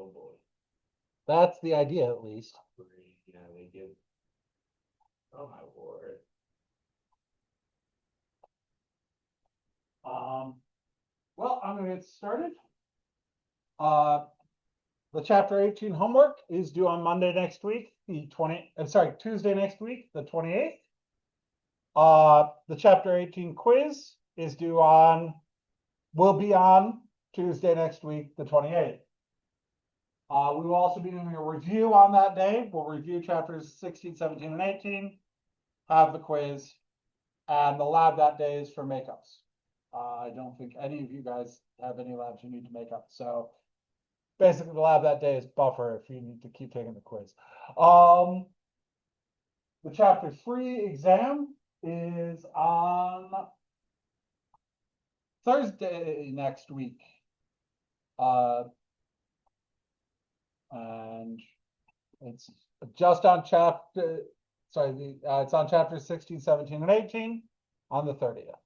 Oh boy. That's the idea, at least. Yeah, they give. Oh my word. Well, I'm going to get started. The chapter 18 homework is due on Monday next week, Tuesday next week, the 28th. The chapter 18 quiz is will be on Tuesday next week, the 28th. We will also be doing a review on that day. We'll review chapters 16, 17, and 18, have the quiz, and the lab that day is for makeups. I don't think any of you guys have any labs you need to make up. So basically the lab that day is buffer if you need to keep taking the quiz. The chapter 3 exam is on Thursday next week. And it's just on it's on chapters 16, 17, and 18 on the 30th.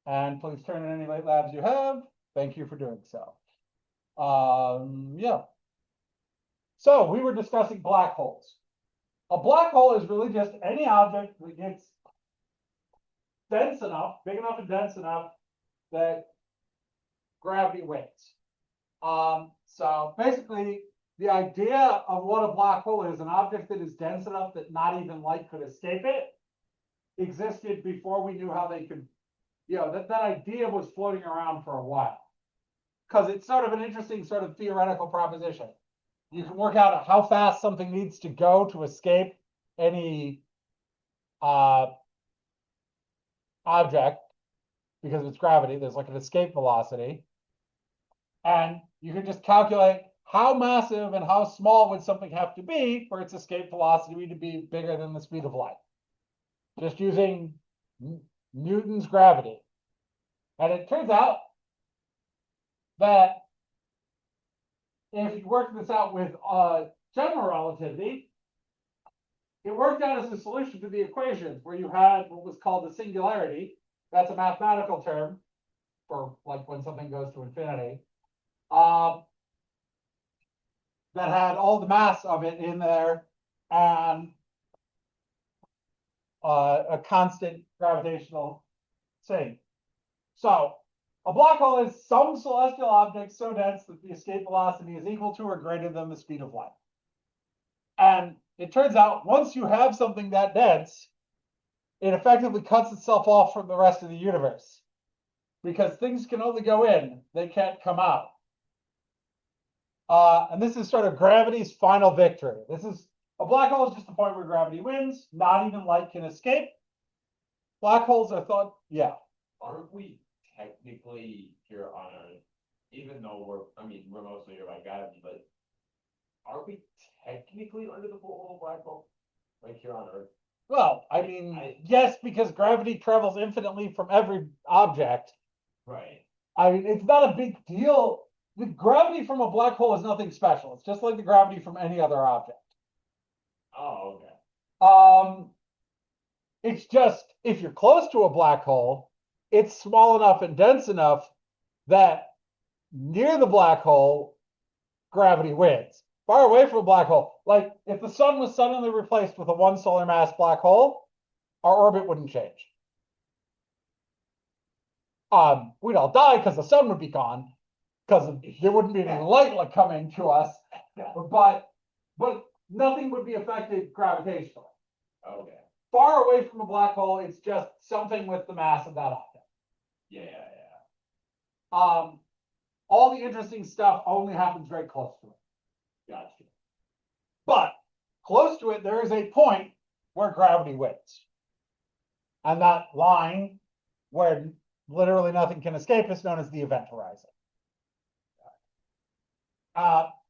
And please turn in any late labs you have. Thank you for doing so. Yeah. So we were discussing black holes. A black hole is really just any object that gets dense enough, big enough and dense enough that gravity wins. So basically, the idea of what a black hole is, an object that is dense enough that not even light could escape it, existed before we knew how they could, that idea was floating around for a while. Because it's sort of an interesting sort of theoretical proposition. You can work out how fast something needs to go to escape any object because of its gravity. There's like an escape velocity. And you can just calculate how massive and how small would something have to be for its escape velocity to be bigger than the speed of light. Just using Newton's gravity. And it turns out that if you work this out with general relativity, it worked out as a solution to the equations where you had what was called the singularity. That's a mathematical term for like when something goes to infinity. That had all the mass of it in there and a constant gravitational thing. So a black hole is some celestial object so dense that the escape velocity is equal to or greater than the speed of light. And it turns out once you have something that dense, it effectively cuts itself off from the rest of the universe because things can only go in, they can't come out. And this is sort of gravity's final victory. A black hole is just the point where gravity wins. Not even light can escape. Black holes are thought, yeah. Aren't we technically here on Earth, even though we're mostly here by gravity, but aren't we technically under the pull of a black hole? Like here on Earth? Well, yes, because gravity travels infinitely from every object. Right. It's not a big deal. The gravity from a black hole is nothing special. It's just like the gravity from any other object. Oh, okay. It's just if you're close to a black hole, it's small enough and dense enough that near the black hole, gravity wins. Far away from a black hole, like if the sun was suddenly replaced with a 1 solar mass black hole, our orbit wouldn't change. We'd all die because the sun would be gone, because there wouldn't be any light coming to us, but nothing would be affected gravitationally. Okay. Far away from a black hole, it's just something with the mass of that object. Yeah. All the interesting stuff only happens very close to it. Gotcha. But close to it, there is a point where gravity wins. And that line where literally nothing can escape is known as the event horizon.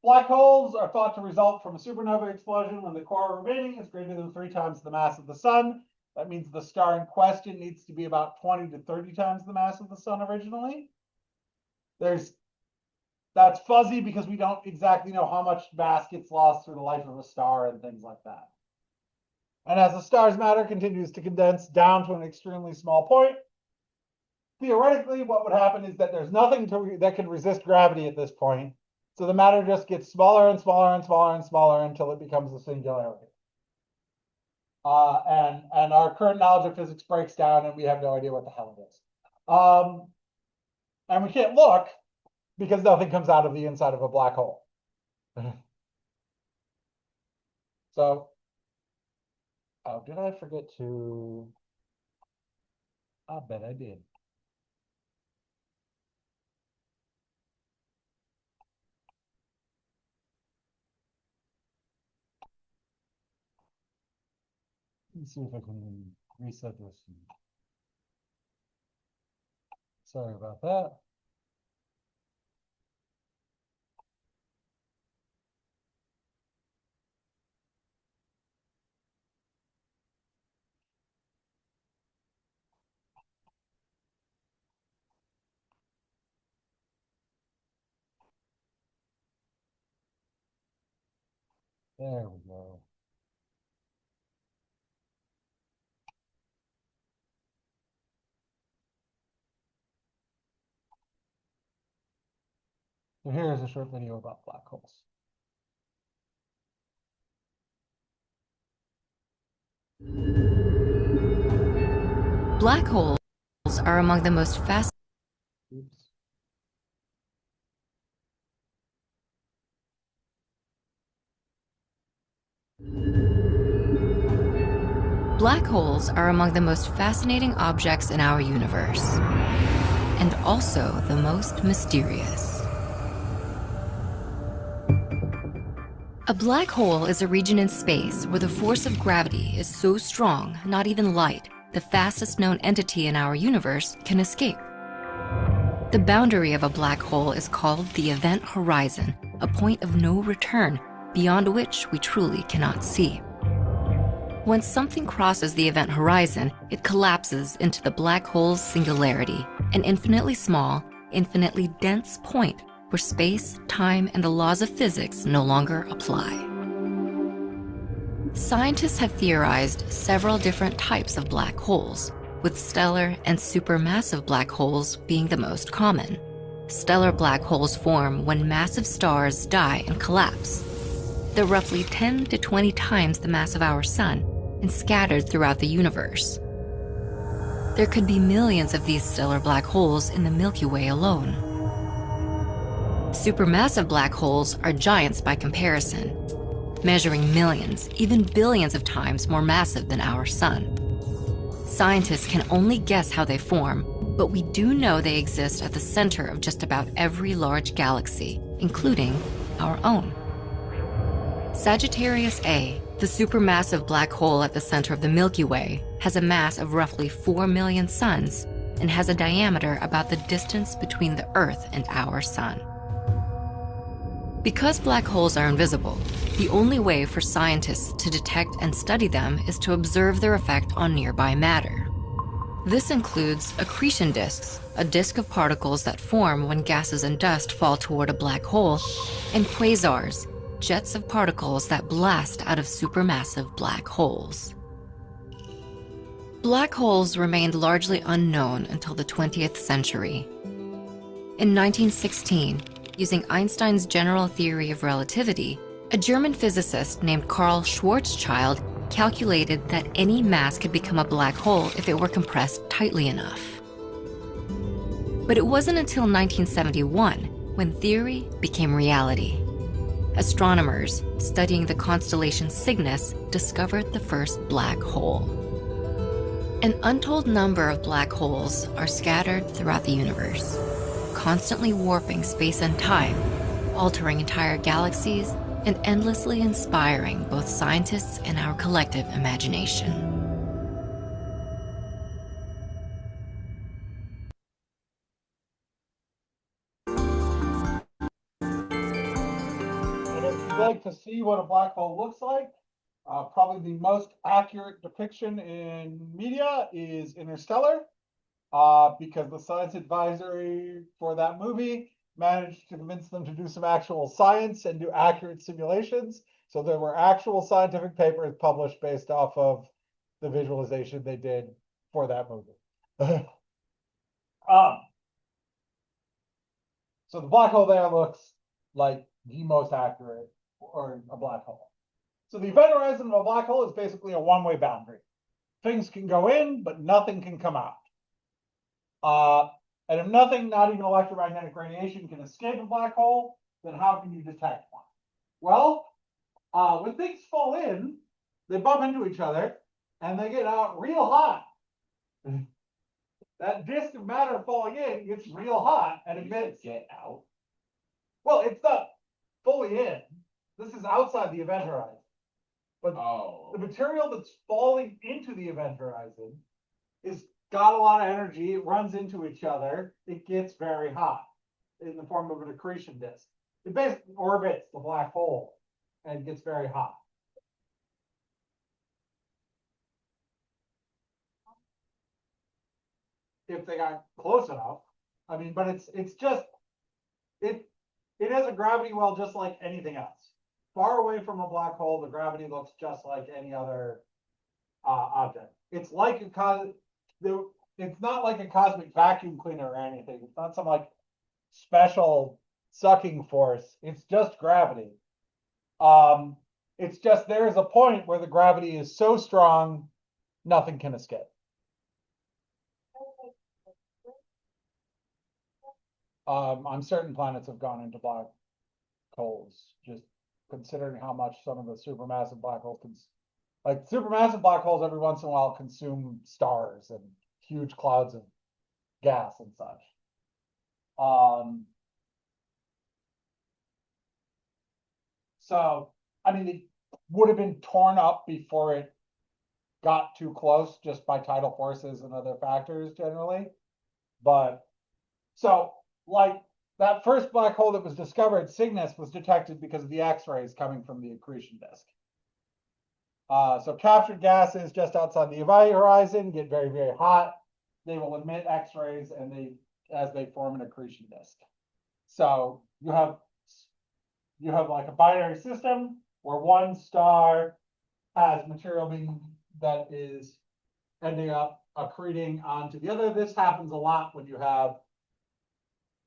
Black holes are thought to result from a supernova explosion when the core remaining is greater than 3 times the mass of the sun. That means the star in question needs to be about 20 to 30 times the mass of the sun originally. That's fuzzy because we don't exactly know how much mass gets lost through the life of a star and things like that. And as the star's matter continues to condense down to an extremely small point, theoretically, what would happen is that there's nothing that can resist gravity at this point. So the matter just gets smaller and smaller and smaller and smaller until it becomes a singularity. And our current knowledge of physics breaks down and we have no idea what the hell it is. And we can't look because nothing comes out of the inside of a black hole. So, oh, did I forget to? I bet I did. Let's see if I can reset this. Sorry about that. There we go. So here is a short video about black holes. Black holes are among the most fascinating. Oops. Black holes are among the most fascinating objects in our universe, and also the most mysterious. A black hole is a region in space where the force of gravity is so strong, not even light, the fastest known entity in our universe, can escape. The boundary of a black hole is called the event horizon, a point of no return, beyond which we truly cannot see. Once something crosses the event horizon, it collapses into the black hole's singularity, an infinitely small, infinitely dense point where space, time, and the laws of physics no longer apply. Scientists have theorized several different types of black holes, with stellar and supermassive black holes being the most common. Stellar black holes form when massive stars die and collapse. They're roughly 10 to 20 times the mass of our sun and scattered throughout the universe. There could be millions of these stellar black holes in the Milky Way alone. Supermassive black holes are giants by comparison, measuring millions, even billions of times more massive than our sun. Scientists can only guess how they form, but we do know they exist at the center of just about every large galaxy, including our own. Sagittarius A, the supermassive black hole at the center of the Milky Way, has a mass of roughly 4 million suns and has a diameter about the distance between the Earth and our sun. Because black holes are invisible, the only way for scientists to detect and study them is to observe their effect on nearby matter. This includes accretion disks, a disk of particles that form when gases and dust fall toward a black hole, and quasars, jets of particles that blast out of supermassive black holes. Black holes remained largely unknown until the 20th century. In 1916, using Einstein's general theory of relativity, a German physicist named Karl Schwarzschild calculated that any mass could become a black hole if it were compressed tightly enough. But it wasn't until 1971 when theory became reality. Astronomers studying the constellation Cygnus discovered the first black hole. An untold number of black holes are scattered throughout the universe, constantly warping space and time, altering entire galaxies, and endlessly inspiring both scientists and our collective imagination. And if you'd like to see what a black hole looks like, probably the most accurate depiction in media is Interstellar, because the science advisory for that movie managed to convince them to do some actual science and do accurate simulations. So there were actual scientific papers published based off of the visualization they did for that movie. um, so the black hole there looks like the most accurate or a black hole. So the event horizon of a black hole is basically a one-way boundary. Things can go in, but nothing can come out. And if nothing, not even electromagnetic radiation, can escape a black hole, then how can you detect one? Well, when things fall in, they bump into each other and they get out real hot. That disk of matter falling in gets real hot and emits. Get out. Well, it's not fully in. This is outside the event horizon. But the material that's falling into the event horizon is got a lot of energy. It runs into each other. It gets very hot in the form of an accretion disk. It basically orbits the black hole and gets very hot. If they got close enough. I mean, but it's just it has a gravity well just like anything else. Far away from a black hole, the gravity looks just like any other object. It's like it's not like a cosmic vacuum cleaner or anything. It's not some like special sucking force. It's just gravity. It's just there is a point where the gravity is so strong, nothing can escape. I'm certain planets have gone into black holes, just considering how much some of the supermassive black holes like supermassive black holes every once in a while consume stars and huge clouds of gas and such. So, I mean, it would have been torn up before it got too close just by tidal forces and other factors generally. But so, like that first black hole that was discovered, Cygnus, was detected because of the X-rays coming from the accretion disk. So captured gases just outside the event horizon get very, very hot. They will emit X-rays and as they form an accretion disk. So you have like a binary system where one star has material that is ending up accreting onto the other. This happens a lot when you have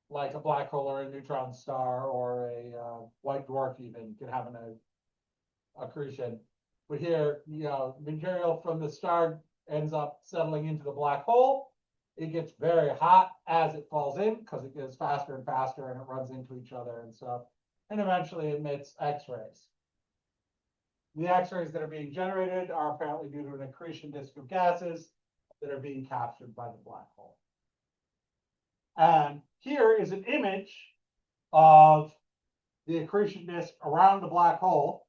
like a black hole or a neutron star or a white dwarf even can have an accretion. But here, material from the star ends up settling into the black hole. It gets very hot as it falls in because it gets faster and faster and it runs into each other and stuff. And eventually emits X-rays. The X-rays that are being generated are apparently due to an accretion disk of gases that are being captured by the black hole. And here is an image of the accretion disk around the black hole.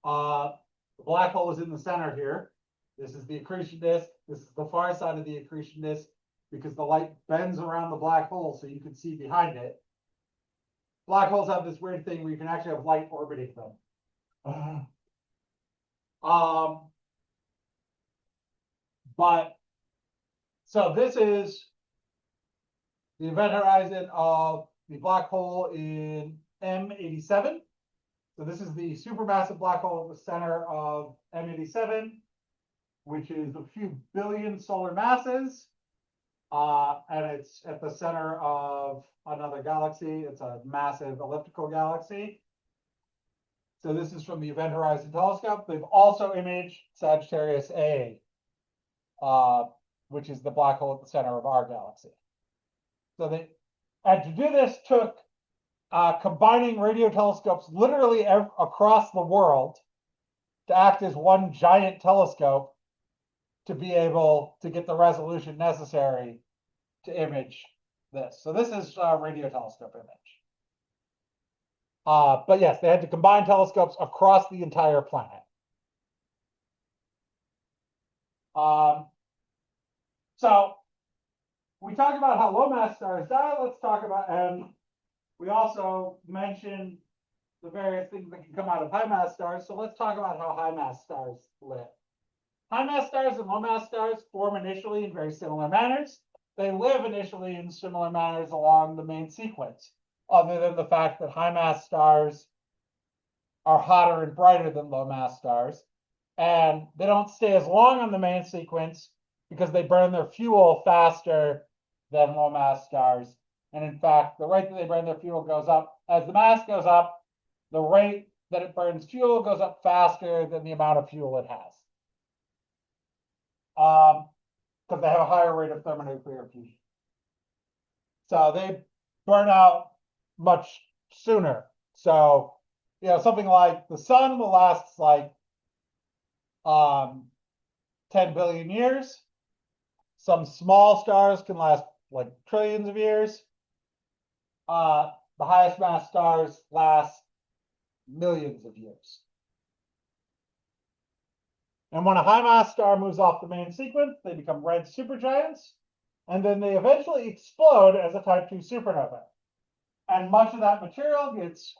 The black hole is in the center here. This is the accretion disk. This is the far side of the accretion disk because the light bends around the black hole so you can see behind it. Black holes have this weird thing where you can actually have light orbiting them. But so this is the event horizon of the black hole in M87. So this is the supermassive black hole at the center of M87, which is a few billion solar masses. And it's at the center of another galaxy. It's a massive elliptical galaxy. So this is from the Event Horizon Telescope. They've also imaged Sagittarius A, which is the black hole at the center of our galaxy. So and to do this took combining radio telescopes literally across the world to act as one giant telescope to be able to get the resolution necessary to image this. So this is a radio telescope image. But yes, they had to combine telescopes across the entire planet. So we talked about how low mass stars die. Let's talk about, and we also mentioned the various things that can come out of high mass stars. So let's talk about how high mass stars live. High mass stars and low mass stars form initially in very similar manners. They live initially in similar manners along the main sequence, other than the fact that high mass stars are hotter and brighter than low mass stars. And they don't stay as long on the main sequence because they burn their fuel faster than low mass stars. And in fact, the rate that they burn their fuel goes up. As the mass goes up, the rate that it burns fuel goes up faster than the amount of fuel it has. Because they have a higher rate of thermonuclear fusion. So they burn out much sooner. So, something like the sun will last like 10 billion years. Some small stars can last like trillions of years. The highest mass stars last millions of years. And when a high mass star moves off the main sequence, they become red supergiants, and then they eventually explode as a type 2 supernova. And much of that material gets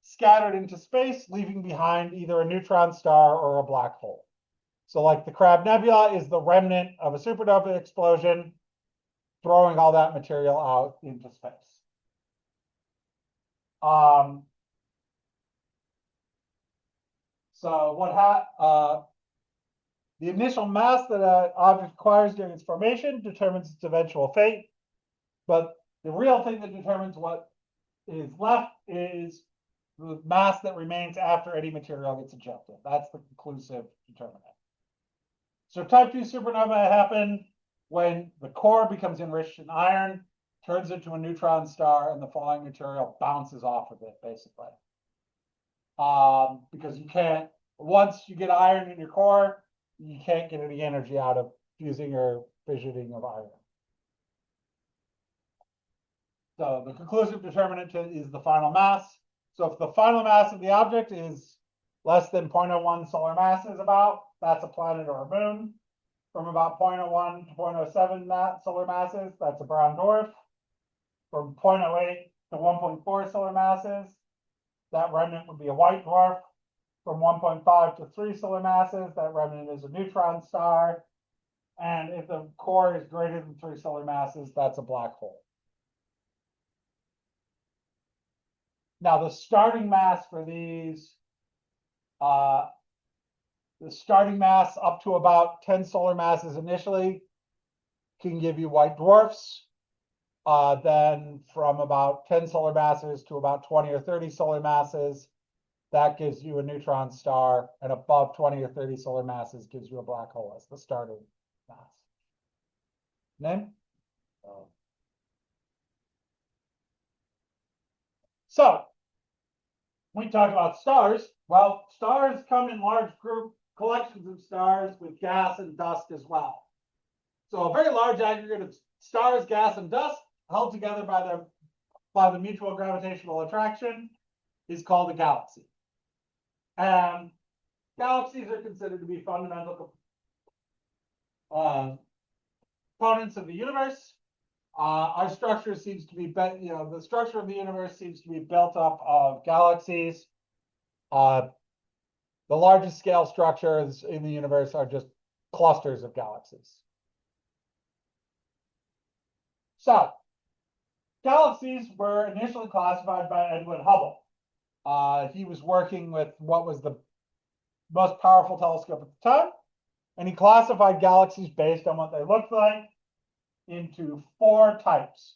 scattered into space, leaving behind either a neutron star or a black hole. So like the Crab Nebula is the remnant of a supernova explosion, throwing all that material out into space. So the initial mass that an object acquires during its formation determines its eventual fate. But the real thing that determines what is left is the mass that remains after any material gets ejected. That's the conclusive determinant. So type 2 supernova happen when the core becomes enriched in iron, turns into a neutron star, and the falling material bounces off of it, basically. Because you can't, once you get iron in your core, you can't get any energy out of fusing or fissioning of iron. So the conclusive determinant is the final mass. So if the final mass of the object is less than 0.01 solar masses that's a planet or a moon. From about 0.01 to 0.07 solar masses, that's a brown dwarf. From 0.08 to 1.4 solar masses, that remnant would be a white dwarf. From 1.5 to 3 solar masses, that remnant is a neutron star. And if the core is greater than 3 solar masses, that's a black hole. Now, the starting mass for these, the starting mass up to about 10 solar masses initially can give you white dwarfs. Then from about 10 solar masses to about 20 or 30 solar masses, that gives you a neutron star, and above 20 or 30 solar masses gives you a black hole as the starting mass. Name? So, we talk about stars. Well, stars come in large group collections of stars with gas and dust as well. So a very large aggregate of stars, gas, and dust held together by the mutual gravitational attraction is called a galaxy. And galaxies are considered to be fundamental components of the universe. Our structure seems to be, the structure of the universe seems to be built up of galaxies. The largest scale structures in the universe are just clusters of galaxies. So, galaxies were initially classified by Edwin Hubble. He was working with what was the most powerful telescope at the time, and he classified galaxies based on what they looked like into 4 types.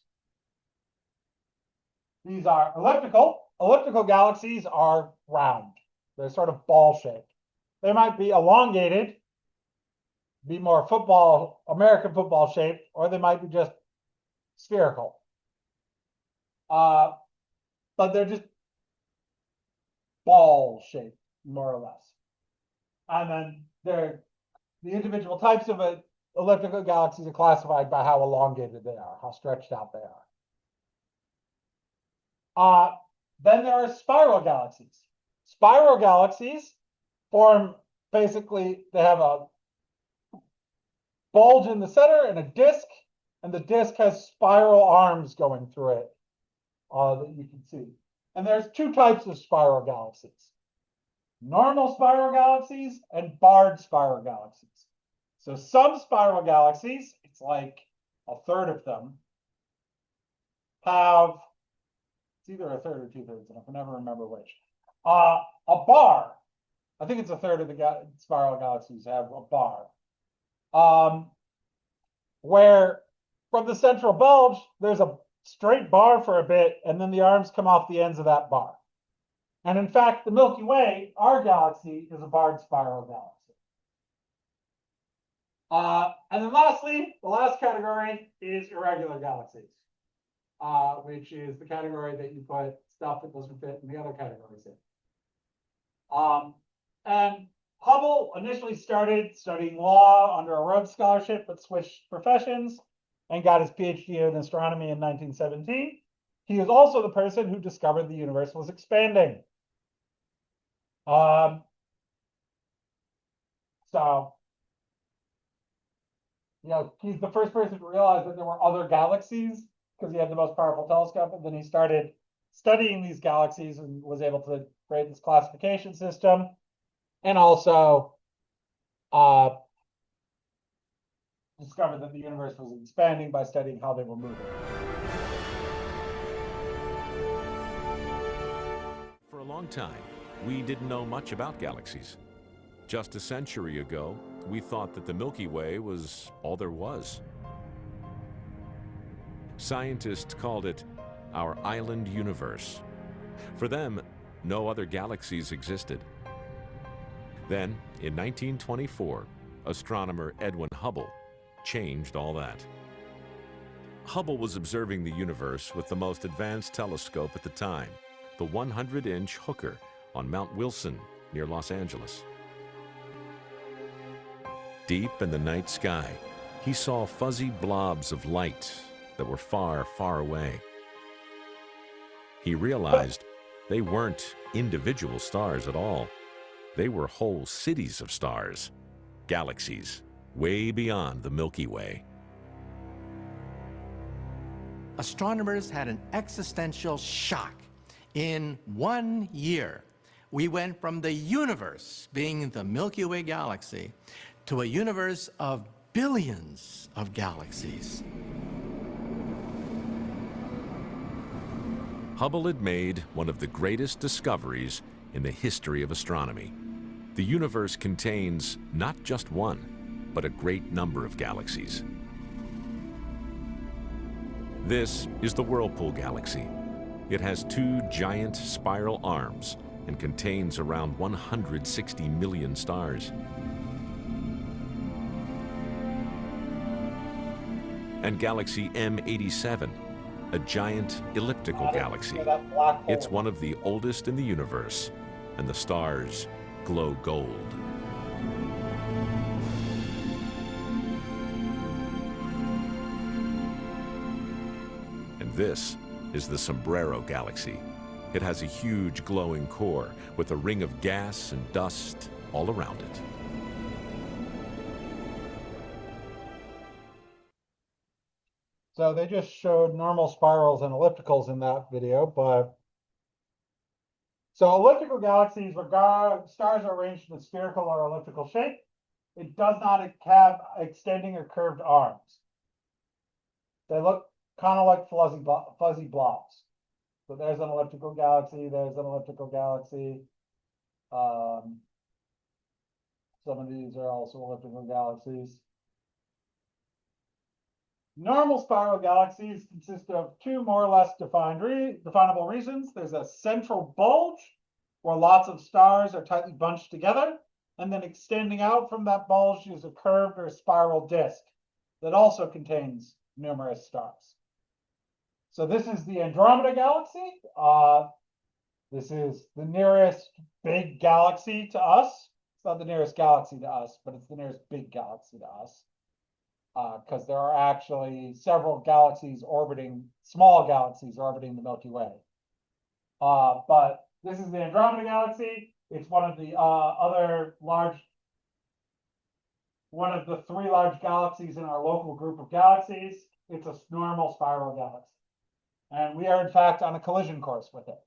These are elliptical. Elliptical galaxies are round. They're sort of ball-shaped. They might be elongated, be more American football shaped, or they might be just spherical. But they're just ball-shaped, more or less. And then the individual types of elliptical galaxies are classified by how elongated they are, how stretched out they are. Then there are spiral galaxies. Spiral galaxies form, basically, they have a bulge in the center and a disk, and the disk has spiral arms going through it that you can see. And there's 2 types of spiral galaxies: normal spiral galaxies and barred spiral galaxies. So some spiral galaxies, it's like a third of them, have, it's either a third or 2/3, and I can never remember which. A bar, I think it's a third of the spiral galaxies have a bar, where from the central bulge, there's a straight bar for a bit, and then the arms come off the ends of that bar. And in fact, the Milky Way, our galaxy, is a barred spiral galaxy. And then lastly, the last category is irregular galaxies, which is the category that you put stuff that doesn't fit in the other categories in. And Hubble initially started studying law under a Rhodes Scholarship, but switched professions and got his PhD in astronomy in 1917. He is also the person who discovered the universe was expanding. So, he's the first person to realize that there were other galaxies because he had the most powerful telescope. And then he started studying these galaxies and was able to create this classification system. And also discovered that the universe was expanding by studying how they were moving. For a long time, we didn't know much about galaxies. Just a century ago, we thought that the Milky Way was all there was. Scientists called it our island universe. For them, no other galaxies existed. Then, in 1924, astronomer Edwin Hubble changed all that. Hubble was observing the universe with the most advanced telescope at the time, the 100-inch Hooker on Mount Wilson near Los Angeles. Deep in the night sky, he saw fuzzy blobs of light that were far, far away. He realized they weren't individual stars at all. They were whole cities of stars, galaxies, way beyond the Milky Way. Astronomers had an existential shock. In 1 year, we went from the universe being the Milky Way galaxy to a universe of billions of galaxies. Hubble had made one of the greatest discoveries in the history of astronomy. The universe contains not just one, but a great number of galaxies. This is the Whirlpool Galaxy. It has 2 giant spiral arms and contains around 160 million stars. And galaxy M87, a giant elliptical galaxy. It's one of the oldest in the universe, and the stars glow gold. And this is the Sombrero Galaxy. It has a huge glowing core with a ring of gas and dust all around it. So they just showed normal spirals and ellipticals in that video, but so elliptical galaxies, stars are arranged in a spherical or elliptical shape. It does not have extending or curved arms. They look kind of like fuzzy blobs. So there's an elliptical galaxy, there's an elliptical galaxy. Some of these are also elliptical galaxies. Normal spiral galaxies consist of 2 more or less definable regions. There's a central bulge where lots of stars are tightly bunched together, and then extending out from that bulge is a curved or spiral disk that also contains numerous stars. So this is the Andromeda Galaxy. This is the nearest big galaxy to us. It's not the nearest galaxy to us, but it's the nearest big galaxy to us. Because there are actually several galaxies small galaxies orbiting the Milky Way. But this is the Andromeda Galaxy. It's one of the 3 large galaxies in our local group of galaxies. It's a normal spiral galaxy. And we are, in fact, on a collision course with it.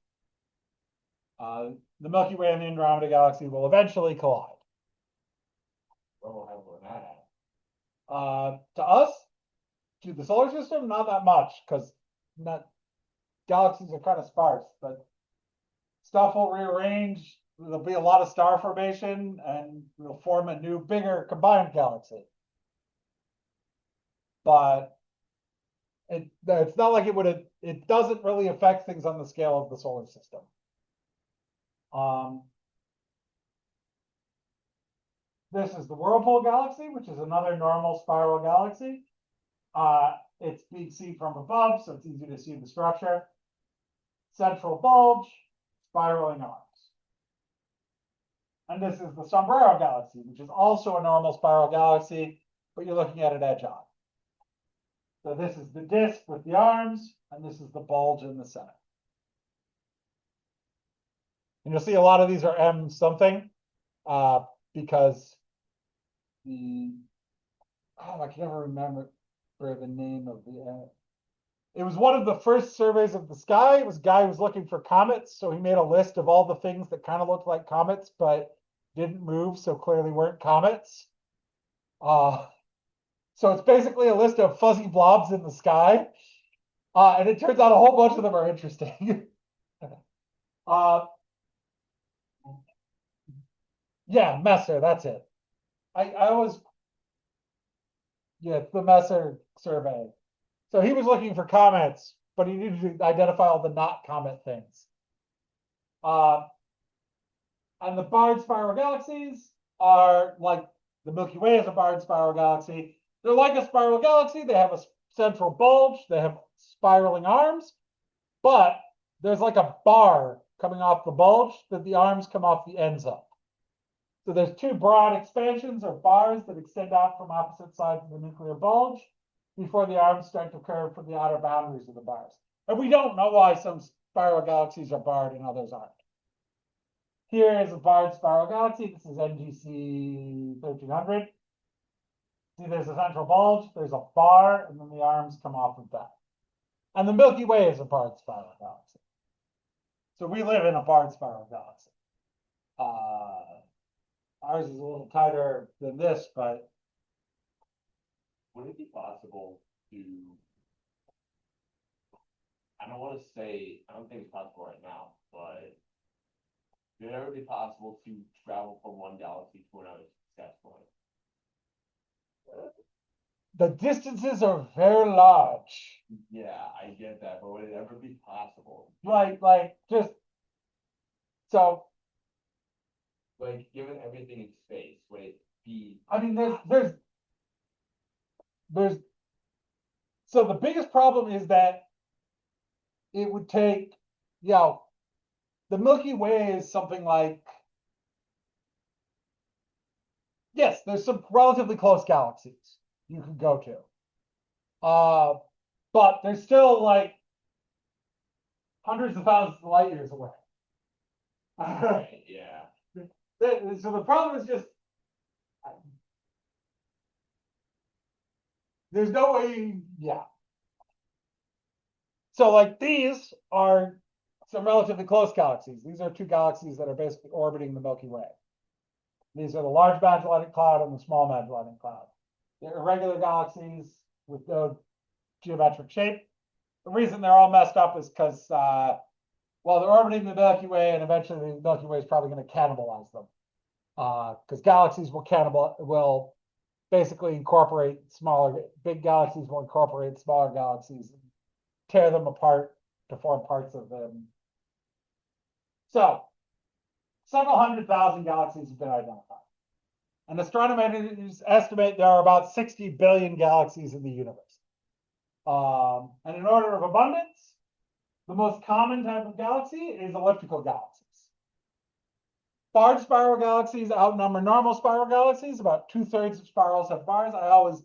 The Milky Way and the Andromeda Galaxy will eventually collide. Where will have that at? To us, to the solar system, not that much, because galaxies are kind of sparse, but stuff will rearrange. There'll be a lot of star formation, and we'll form a new, bigger combined galaxy. But it's not like it doesn't really affect things on the scale of the solar system. This is the Whirlpool Galaxy, which is another normal spiral galaxy. It's being seen from above, so it's easy to see the structure. Central bulge, spiraling arms. And this is the Sombrero Galaxy, which is also a normal spiral galaxy, but you're looking at it edge on. So this is the disk with the arms, and this is the bulge in the center. And you'll see a lot of these are M something, because I can never remember the name of the. It was one of the first surveys of the sky. It was a guy who was looking for comets, so he made a list of all the things that kind of looked like comets but didn't move, so clearly weren't comets. So it's basically a list of fuzzy blobs in the sky, and it turns out a whole bunch of them are interesting. Yeah, Messer, that's it. I always, yeah, it's the Messer survey. So he was looking for comets, but he needed to identify all the not comet things. And the barred spiral galaxies are like the Milky Way is a barred spiral galaxy. They're like a spiral galaxy. They have a central bulge. They have spiraling arms, but there's like a bar coming off the bulge that the arms come off the ends of. So there's two broad expansions or bars that extend out from opposite sides of the nuclear bulge before the arms start to curve from the outer boundaries of the bars. And we don't know why some spiral galaxies are barred and others aren't. Here is a barred spiral galaxy. This is NGC 1300. See, there's a central bulge, there's a bar, and then the arms come off of that. And the Milky Way is a barred spiral galaxy. So we live in a barred spiral galaxy. Ours is a little tighter than this, but would it be possible to, I don't want to say, I don't think it's possible right now, but would it ever be possible to travel from one galaxy to another successfully? the distances are very large. Yeah, I get that, but would it ever be possible? Like just so. Like, given everything in space, would it be? I mean, there's. So the biggest problem is that it would take, the Milky Way is something like, yes, there's some relatively close galaxies you could go to. But there's still like hundreds of thousands of light years away. Right, yeah. So the problem is just, there's no way, So like these are some relatively close galaxies. These are two galaxies that are basically orbiting the Milky Way. These are the Large Magellanic Cloud and the Small Magellanic Cloud. They're irregular galaxies with no geometric shape. The reason they're all messed up is because, well, they're orbiting the Milky Way, and eventually the Milky Way is probably going to cannibalize them. Because galaxies will basically incorporate big galaxies will incorporate smaller galaxies and tear them apart to form parts of them. So, several 100,000 galaxies have been identified. And astronomers estimate there are about 60 billion galaxies in the universe. And in order of abundance, the most common type of galaxy is elliptical galaxies. Barred spiral galaxies outnumber normal spiral galaxies. About 2/3 of spirals have bars. I always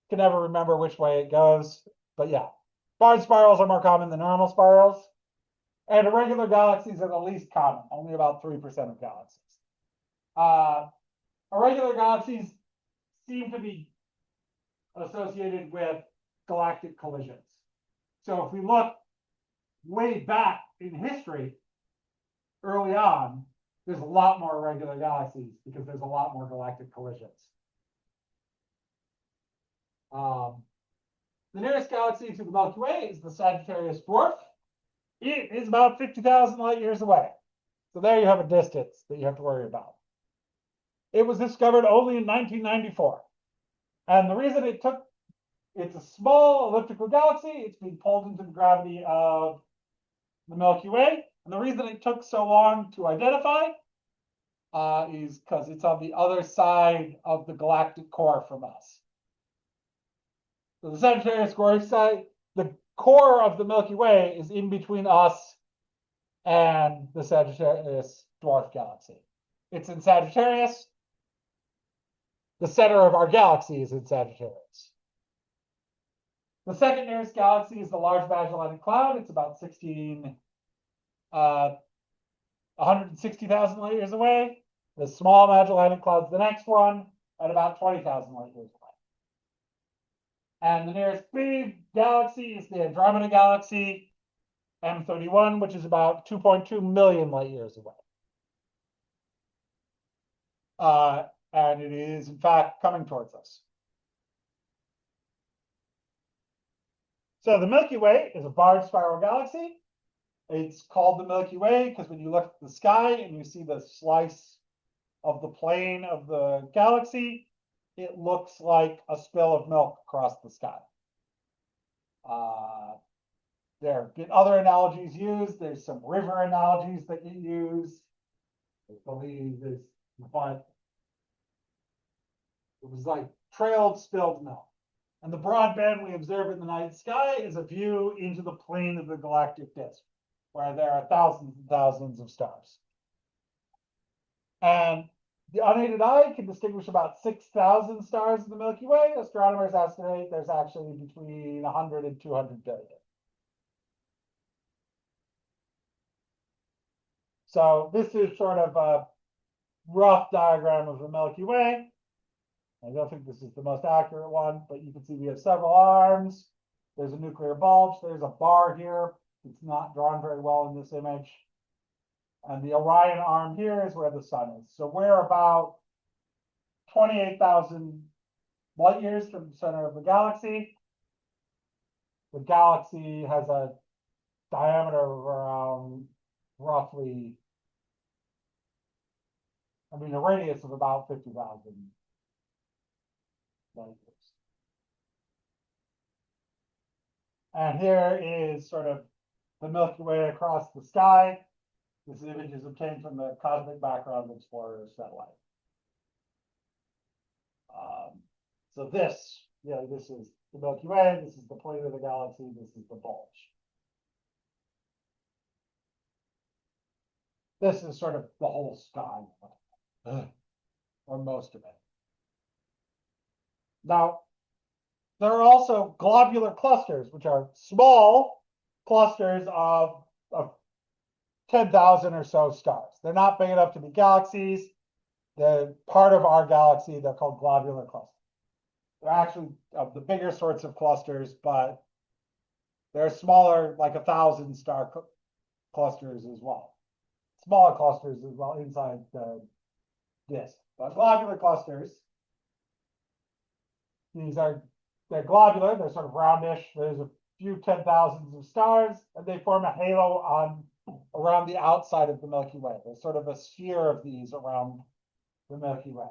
can never remember which way it goes, but yeah. Barred spirals are more common than normal spirals. And irregular galaxies are the least common, only about 3% of galaxies. Irregular galaxies seem to be associated with galactic collisions. So if we look way back in history, early on, there's a lot more irregular galaxies because there's a lot more galactic collisions. The nearest galaxy to the Milky Way is the Sagittarius dwarf. It is about 50,000 light years away. So there you have a distance that you have to worry about. It was discovered only in 1994. And the reason it's a small elliptical galaxy, it's being pulled into the gravity of the Milky Way. And the reason it took so long to identify is because it's on the other side of the galactic core from us. So the Sagittarius core side, the core of the Milky Way is in between us and the Sagittarius dwarf galaxy. It's in Sagittarius. The center of our galaxy is in Sagittarius. The second nearest galaxy is the Large Magellanic Cloud. It's about 160,000 light years away. The Small Magellanic Cloud's the next one at about 20,000 light years away. And the nearest big galaxy is the Andromeda Galaxy, M31, which is about 2.2 million light years away. And it is, in fact, coming towards us. So the Milky Way is a barred spiral galaxy. It's called the Milky Way because when you look at the sky and you see the slice of the plane of the galaxy, it looks like a spill of milk across the sky. There have been other analogies used. There's some river analogies that you use. I believe this, but it was like trailed spilled milk. And the broad band we observe in the night sky is a view into the plane of the galactic disk, where there are thousands and thousands of stars. And the unaided eye can distinguish about 6,000 stars in the Milky Way. Astronomers estimate there's actually between 100 and 200 billion. So this is sort of a rough diagram of the Milky Way. I don't think this is the most accurate one, but you can see we have several arms. There's a nuclear bulge. There's a bar here. It's not drawn very well in this image. And the Orion arm here is where the sun is. So we're about 28,000 light years from the center of the galaxy. The galaxy has a diameter of around roughly, a radius of about 50,000 light years. And here is sort of the Milky Way across the sky. This image is obtained from the Cosmic Background Explorer satellite. So this is the Milky Way. This is the plane of the galaxy. This is the bulge. This is sort of the whole sky, or most of it. Now, there are also globular clusters, which are small clusters of 10,000 or so stars. They're not big enough to be galaxies. They're part of our galaxy. They're called globular clusters. They're actually of the bigger sorts of clusters, but they're smaller, like 1,000 star clusters as well. Smaller clusters as well inside the disk. But globular clusters, they're globular, they're sort of roundish. There's a few 10,000s of stars, and they form a halo around the outside of the Milky Way. There's sort of a sphere of these around the Milky Way.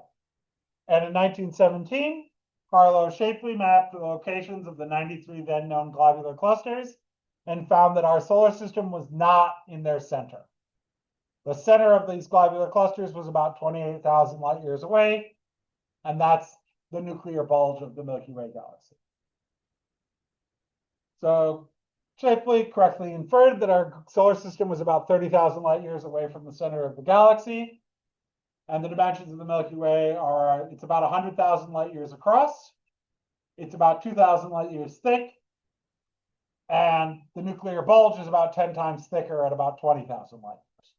And in 1917, Carlo Shapley mapped the locations of the 93 then known globular clusters and found that our solar system was not in their center. The center of these globular clusters was about 28,000 light years away, and that's the nuclear bulge of the Milky Way galaxy. So Shapley correctly inferred that our solar system was about 30,000 light years away from the center of the galaxy. And the dimensions of the Milky Way are, it's about 100,000 light years across. It's about 2,000 light years thick. And the nuclear bulge is about 10 times thicker at about 20,000 light years.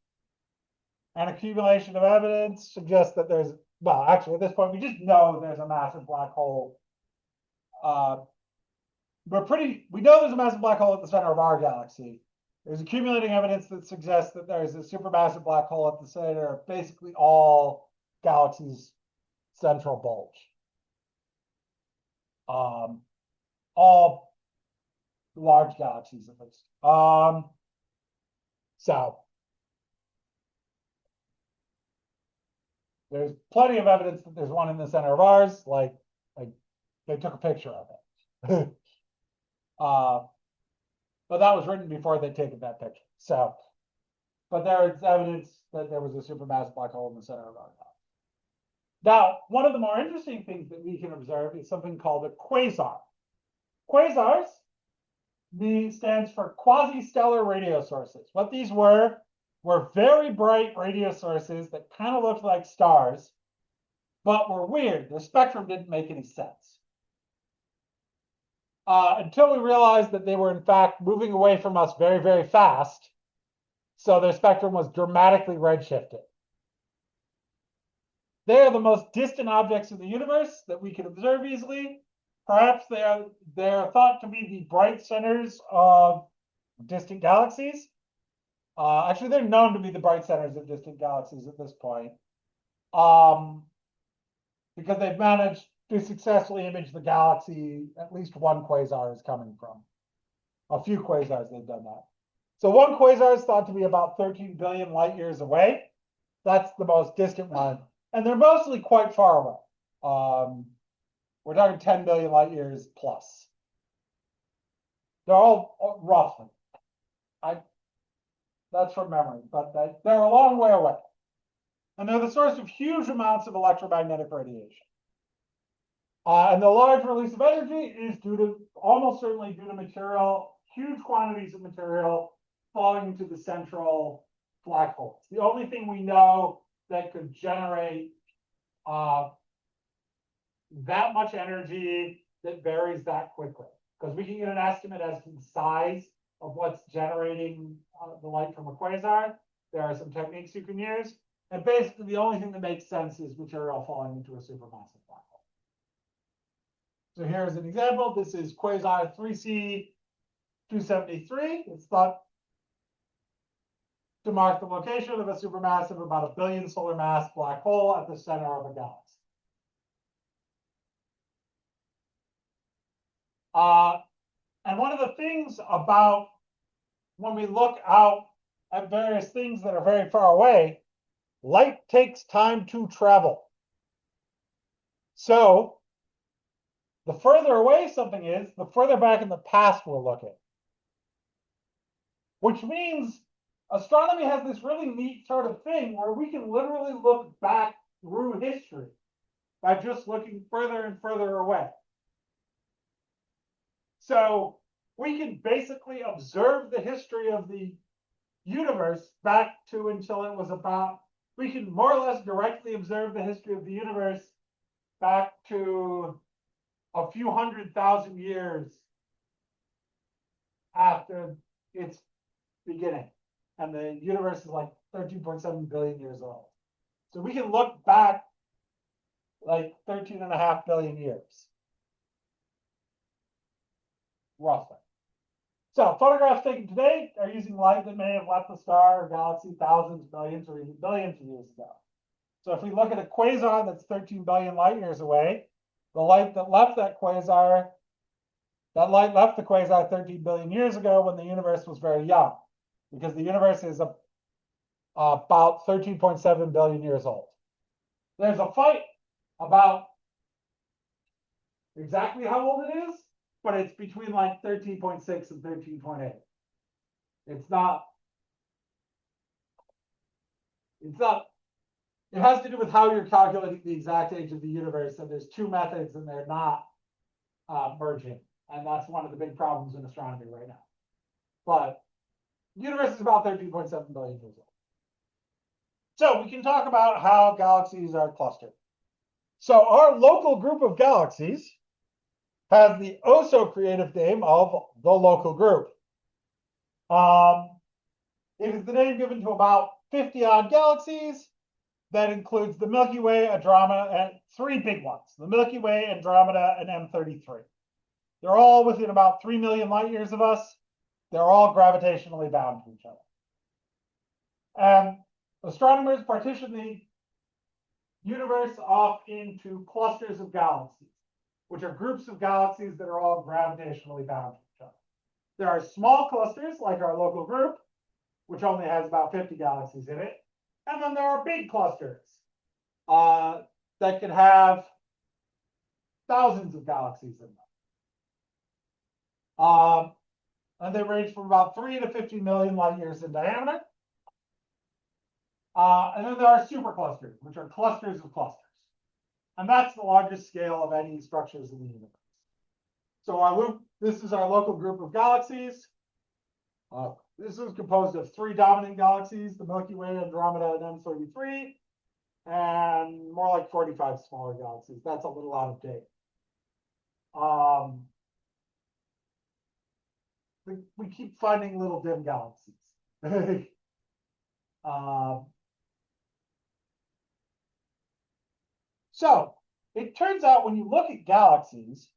An accumulation of evidence suggests that there's, well, actually at this point, we just know there's a massive black hole. We know there's a massive black hole at the center of our galaxy. There's accumulating evidence that suggests that there's a supermassive black hole at the center of basically all galaxies' central bulge. All large galaxies, at least. So there's plenty of evidence that there's one in the center of ours. Like they took a picture of it. But that was written before they'd taken that picture. So but there is evidence that there was a supermassive black hole in the center of our galaxy. Now, one of the more interesting things that we can observe is something called a quasar. Quasars stands for quasi-stellar radio sources. What these were very bright radio sources that kind of looked like stars, but were weird. Their spectrum didn't make any sense. Until we realized that they were, in fact, moving away from us very, very fast. So their spectrum was dramatically redshifted. They are the most distant objects in the universe that we can observe easily. Perhaps they are thought to be the bright centers of distant galaxies. Actually, they're known to be the bright centers of distant galaxies at this point, because they've managed to successfully image the galaxy at least one quasar is coming from. A few quasars they've done that. So one quasar is thought to be about 13 billion light years away. That's the most distant one. And they're mostly quite far away. We're talking 10 billion light years plus. They're all roughly. That's from memory, but they're a long way away. And they're the source of huge amounts of electromagnetic radiation. And the large release of energy is almost certainly due to material, huge quantities of material falling into the central black holes. The only thing we know that could generate that much energy that varies that quickly, because we can get an estimate as to the size of what's generating the light from a quasar. There are some techniques you can use. And basically, the only thing that makes sense is material falling into a supermassive black hole. So here's an example. This is quasar 3C273. It's thought to mark the location of a supermassive, about 1 billion solar mass black hole at the center of a galaxy. And one of the things about when we look out at various things that are very far away, light takes time to travel. So the further away something is, the further back in the past we're looking. Which means astronomy has this really neat sort of thing where we can literally look back through history by just looking further and further away. So we can basically observe the history of the universe back to until it was about, we can more or less directly observe the history of the universe back to a few 100,000 years after its beginning. And the universe is like 13.7 billion years old. So we can look back like 13.5 billion years. Roughly. So photographs taken today are using light that may have left the star or galaxy thousands, millions, or even billions of years ago. So if we look at a quasar that's 13 billion light years away, the light that left that quasar, that light left the quasar 13 billion years ago when the universe was very young, because the universe is about 13.7 billion years old. There's a fight about exactly how old it is, but it's between like 13.6 and 13.8. It has to do with how you're calculating the exact age of the universe. And there's two methods and they're not merging. And that's one of the big problems in astronomy right now. But the universe is about 13.7 billion years old. So we can talk about how galaxies are clustered. So our local group of galaxies has the oh-so creative name of the local group. It is the name given to about 50-odd galaxies. That includes the Milky Way, Andromeda, and three big ones, the Milky Way, Andromeda, and M33. They're all within about 3 million light years of us. They're all gravitationally bound to each other. And astronomers partition the universe off into clusters of galaxies, which are groups of galaxies that are all gravitationally bound to each other. There are small clusters, like our local group, which only has about 50 galaxies in it. And then there are big clusters that can have thousands of galaxies in them. And they range from about 3 to 50 million light years in diameter. And then there are superclusters, which are clusters of clusters. And that's the largest scale of any structures in the universe. So this is our local group of galaxies. This is composed of 3 dominant galaxies, the Milky Way, Andromeda, and M33, and more like 45 smaller galaxies. That's a little out of date. We keep finding little dim galaxies. So it turns out when you look at galaxies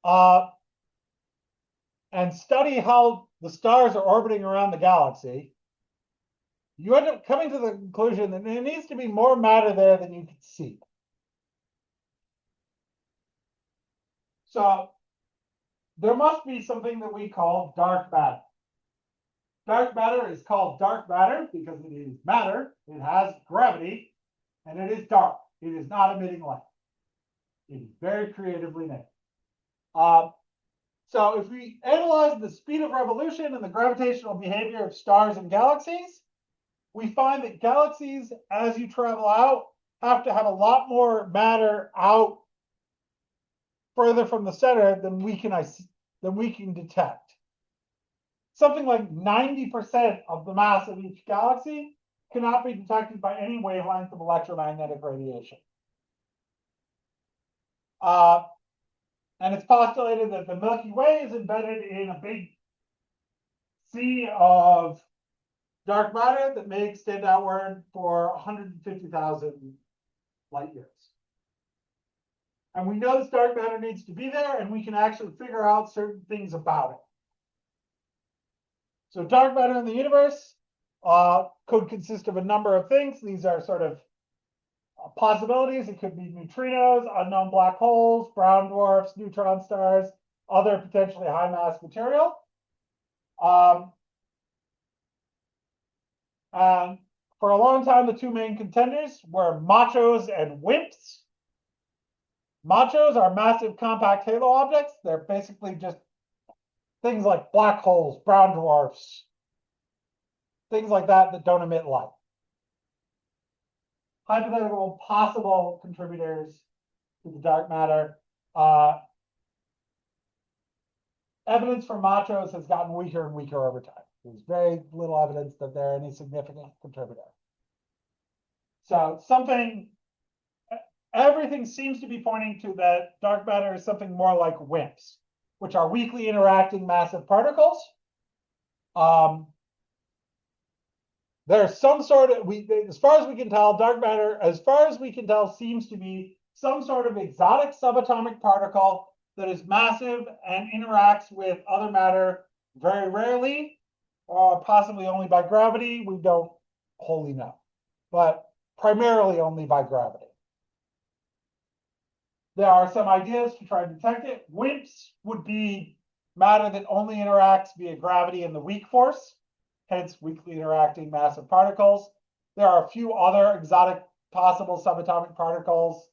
and study how the stars are orbiting around the galaxy, you end up coming to the conclusion that there needs to be more matter there than you can see. So there must be something that we call dark matter. Dark matter is called dark matter because it is matter, it has gravity, and it is dark. It is not emitting light. It is very creatively named. So if we analyze the speed of revolution and the gravitational behavior of stars and galaxies, we find that galaxies, as you travel out, have to have a lot more matter out further from the center than we can detect. Something like 90% of the mass of each galaxy cannot be detected by any wavelength of electromagnetic radiation. And it's postulated that the Milky Way is embedded in a big sea of dark matter that may extend outward for 150,000 light years. And we know this dark matter needs to be there, and we can actually figure out certain things about it. So dark matter in the universe could consist of a number of things. These are sort of possibilities. It could be neutrinos, unknown black holes, brown dwarfs, neutron stars, other potentially high mass material. And for a long time, the 2 main contenders were machos and WIMPs. Machos are massive compact halo objects. They're basically just things like black holes, brown dwarfs, things like that don't emit light. Hypothetical possible contributors to the dark matter. Evidence for machos has gotten weaker and weaker over time. There's very little evidence that they're any significant contributor. So everything seems to be pointing to that dark matter is something more like WIMPs, which are weakly interacting massive particles. There's some sort of, as far as we can tell, dark matter, as far as we can tell, seems to be some sort of exotic subatomic particle that is massive and interacts with other matter very rarely, or possibly only by gravity. We don't wholly know, but primarily only by gravity. There are some ideas to try to detect it. WIMPs would be matter that only interacts via gravity and the weak force, hence weakly interacting massive particles. There are a few other exotic possible subatomic particles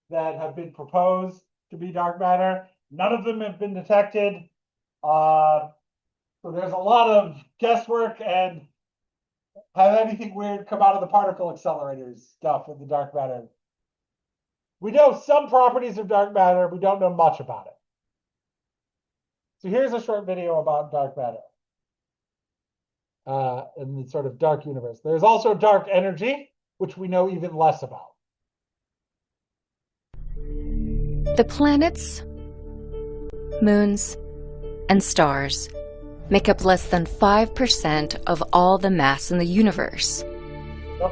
that have been proposed to be dark matter. None of them have been detected. So there's a lot of guesswork and have anything weird come out of the particle accelerators stuff with the dark matter. We know some properties of dark matter. We don't know much about it. So here's a short video about dark matter in the sort of dark universe. There's also dark energy, which we know even less about. The planets, moons, and stars make up less than 5% of all the mass in the universe.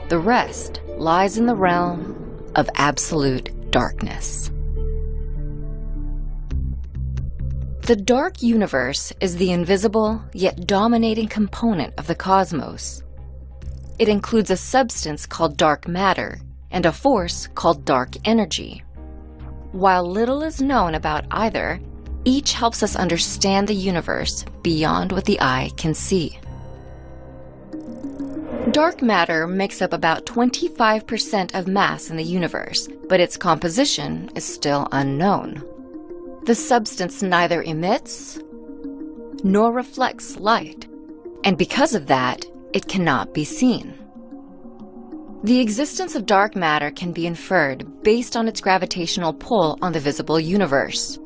The rest lies in the realm of absolute darkness. The dark universe is the invisible yet dominating component of the cosmos. It includes a substance called dark matter and a force called dark energy. While little is known about either, each helps us understand the universe beyond what the eye can see. Dark matter makes up about 25% of mass in the universe, but its composition is still unknown. The substance neither emits nor reflects light, and because of that, it cannot be seen. The existence of dark matter can be inferred based on its gravitational pull on the visible universe.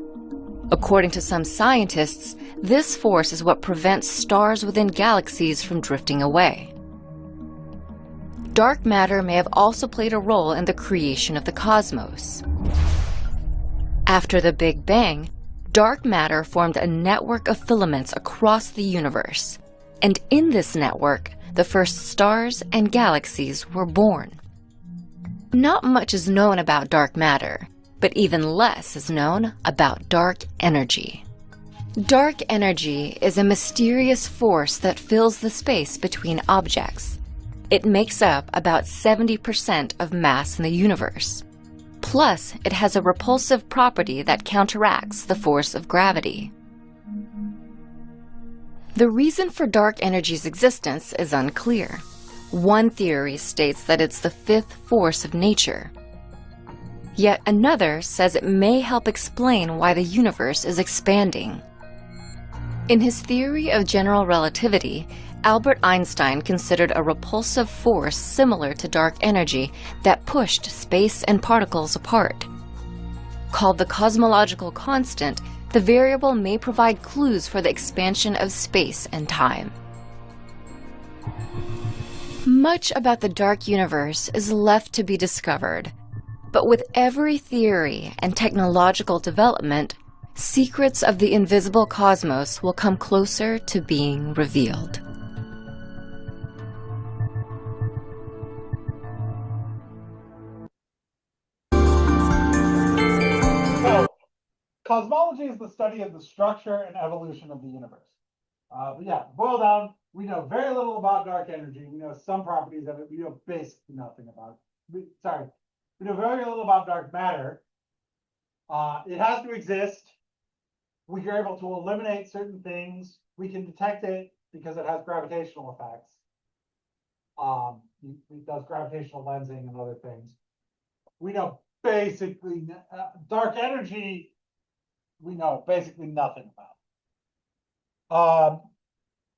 According to some scientists, this force is what prevents stars within galaxies from drifting away. Dark matter may have also played a role in the creation of the cosmos. After the Big Bang, dark matter formed a network of filaments across the universe, and in this network, the first stars and galaxies were born. Not much is known about dark matter, but even less is known about dark energy. Dark energy is a mysterious force that fills the space between objects. It makes up about 70% of mass in the universe. Plus, it has a repulsive property that counteracts the force of gravity. The reason for dark energy's existence is unclear. One theory states that it's the fifth force of nature. Yet another says it may help explain why the universe is expanding. In his theory of general relativity, Albert Einstein considered a repulsive force similar to dark energy that pushed space and particles apart. Called the cosmological constant, the variable may provide clues for the expansion of space and time. Much about the dark universe is left to be discovered, but with every theory and technological development, secrets of the invisible cosmos will come closer to being revealed. So, cosmology is the study of the structure and evolution of the universe. But yeah, boil down, we know very little about dark energy. We know some properties of it. We know basically nothing about it. We know very little about dark matter. It has to exist. We are able to eliminate certain things. We can detect it because it has gravitational effects. It does gravitational lensing and other things. We know basically dark energy. We know basically nothing about.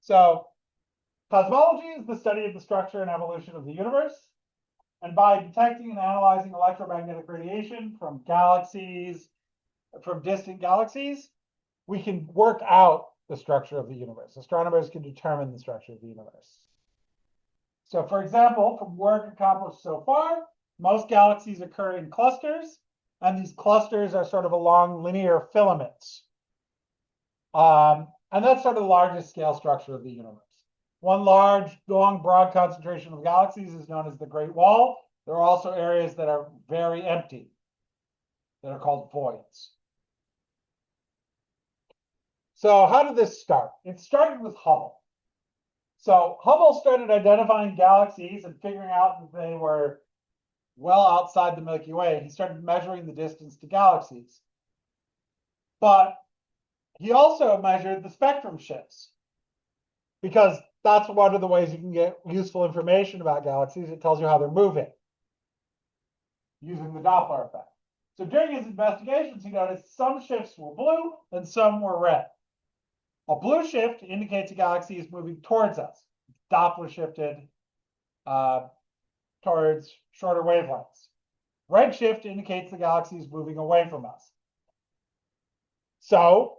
So cosmology is the study of the structure and evolution of the universe. And by detecting and analyzing electromagnetic radiation from galaxies, from distant galaxies, we can work out the structure of the universe. Astronomers can determine the structure of the universe. So for example, from work accomplished so far, most galaxies occur in clusters, and these clusters are sort of along linear filaments. And that's sort of the largest scale structure of the universe. One large, long, broad concentration of galaxies is known as the Great Wall. There are also areas that are very empty, that are called voids. So how did this start? It started with Hubble. So Hubble started identifying galaxies and figuring out that they were well outside the Milky Way. He started measuring the distance to galaxies. But he also measured the spectrum shifts, because that's one of the ways you can get useful information about galaxies. It tells you how they're moving using the Doppler effect. So during his investigations, he noticed some shifts were blue and some were red. A blue shift indicates a galaxy is moving towards us. Doppler shifted towards shorter wavelengths. Red shift indicates the galaxy is moving away from us. So,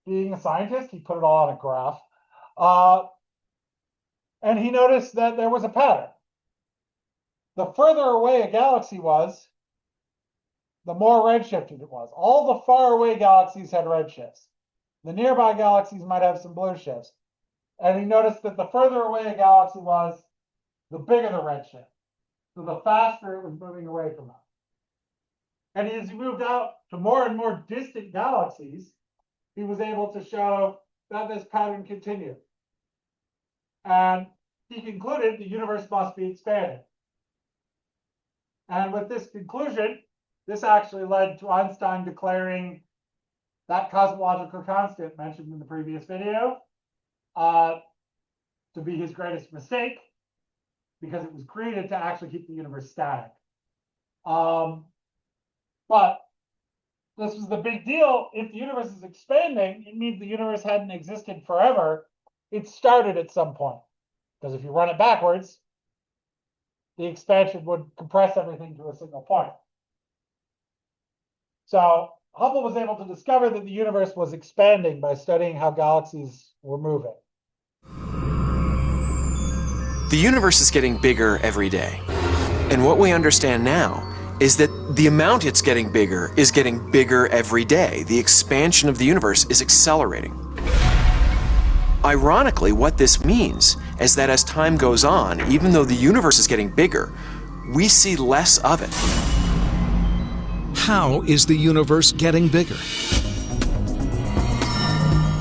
being a scientist, he put it all on a graph. And he noticed that there was a pattern. The further away a galaxy was, the more redshifted it was. All the far away galaxies had redshifts. The nearby galaxies might have some blue shifts. And he noticed that the further away a galaxy was, the bigger the redshift. So the faster it was moving away from us. And as he moved out to more and more distant galaxies, he was able to show that this pattern continued. And he concluded the universe must be expanding. And with this conclusion, this actually led to Einstein declaring that cosmological constant mentioned in the previous video to be his greatest mistake, because it was created to actually keep the universe static. But this was the big deal. If the universe is expanding, it means the universe hadn't existed forever. It started at some point. Because if you run it backwards, the expansion would compress everything to a single point. So Hubble was able to discover that the universe was expanding by studying how galaxies were moving. The universe is getting bigger every day. And what we understand now is that the amount it's getting bigger is getting bigger every day. The expansion of the universe is accelerating. Ironically, what this means is that as time goes on, even though the universe is getting bigger, we see less of it. How is the universe getting bigger?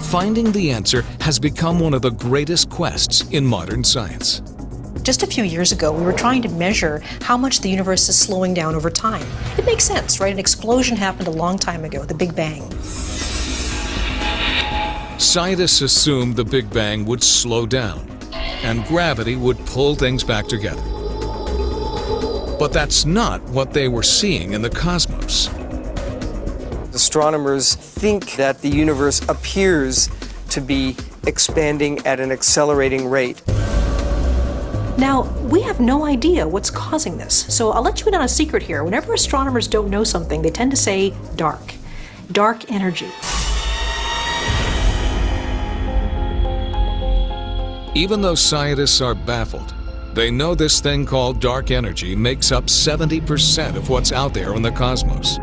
Finding the answer has become one of the greatest quests in modern science. Just a few years ago, we were trying to measure how much the universe is slowing down over time. It makes sense, right? An explosion happened a long time ago, the Big Bang. Scientists assumed the Big Bang would slow down and gravity would pull things back together. But that's not what they were seeing in the cosmos. Astronomers think that the universe appears to be expanding at an accelerating rate. Now, we have no idea what's causing this, so I'll let you in on a secret here. Whenever astronomers don't know something, they tend to say dark. Dark energy. Even though scientists are baffled, they know this thing called dark energy makes up 70% of what's out there in the cosmos.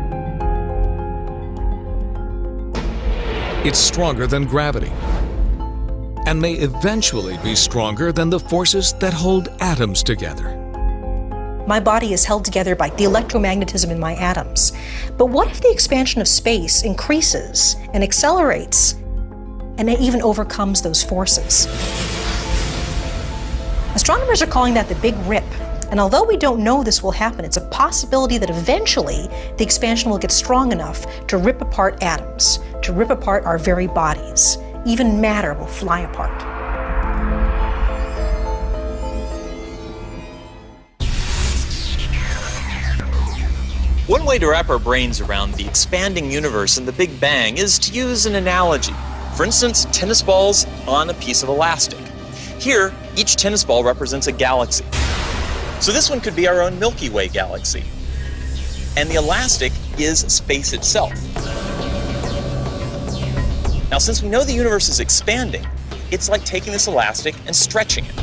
It's stronger than gravity, and may eventually be stronger than the forces that hold atoms together. My body is held together by the electromagnetism in my atoms. But what if the expansion of space increases and accelerates, and it even overcomes those forces? Astronomers are calling that the Big Rip. And although we don't know this will happen, it's a possibility that eventually the expansion will get strong enough to rip apart atoms, to rip apart our very bodies. Even matter will fly apart. One way to wrap our brains around the expanding universe and the Big Bang is to use an analogy. For instance, tennis balls on a piece of elastic. Here, each tennis ball represents a galaxy. So this one could be our own Milky Way galaxy. And the elastic is space itself. Now, since we know the universe is expanding, it's like taking this elastic and stretching it.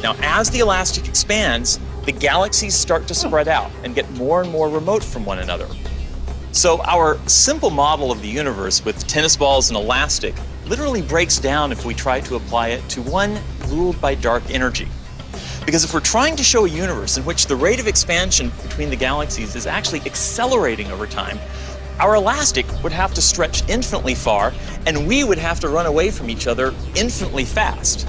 Now, as the elastic expands, the galaxies start to spread out and get more and more remote from one another. So our simple model of the universe with tennis balls and elastic literally breaks down if we try to apply it to one ruled by dark energy. Because if we're trying to show a universe in which the rate of expansion between the galaxies is actually accelerating over time, our elastic would have to stretch infinitely far, and we would have to run away from each other infinitely fast.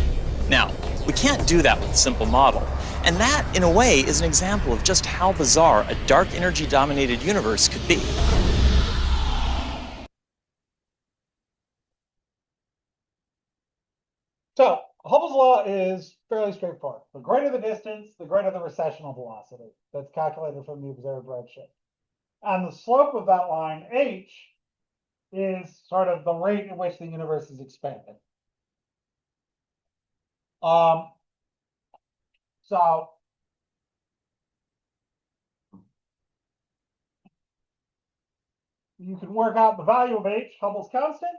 Now, we can't do that with a simple model. And that, in a way, is an example of just how bizarre a dark energy-dominated universe could be. So Hubble's law is fairly straightforward. The greater the distance, the greater the recessional velocity. That's calculated from the observed redshift. And the slope of that line, h, is sort of the rate at which the universe is expanding. So you can work out the value of h, Hubble's constant.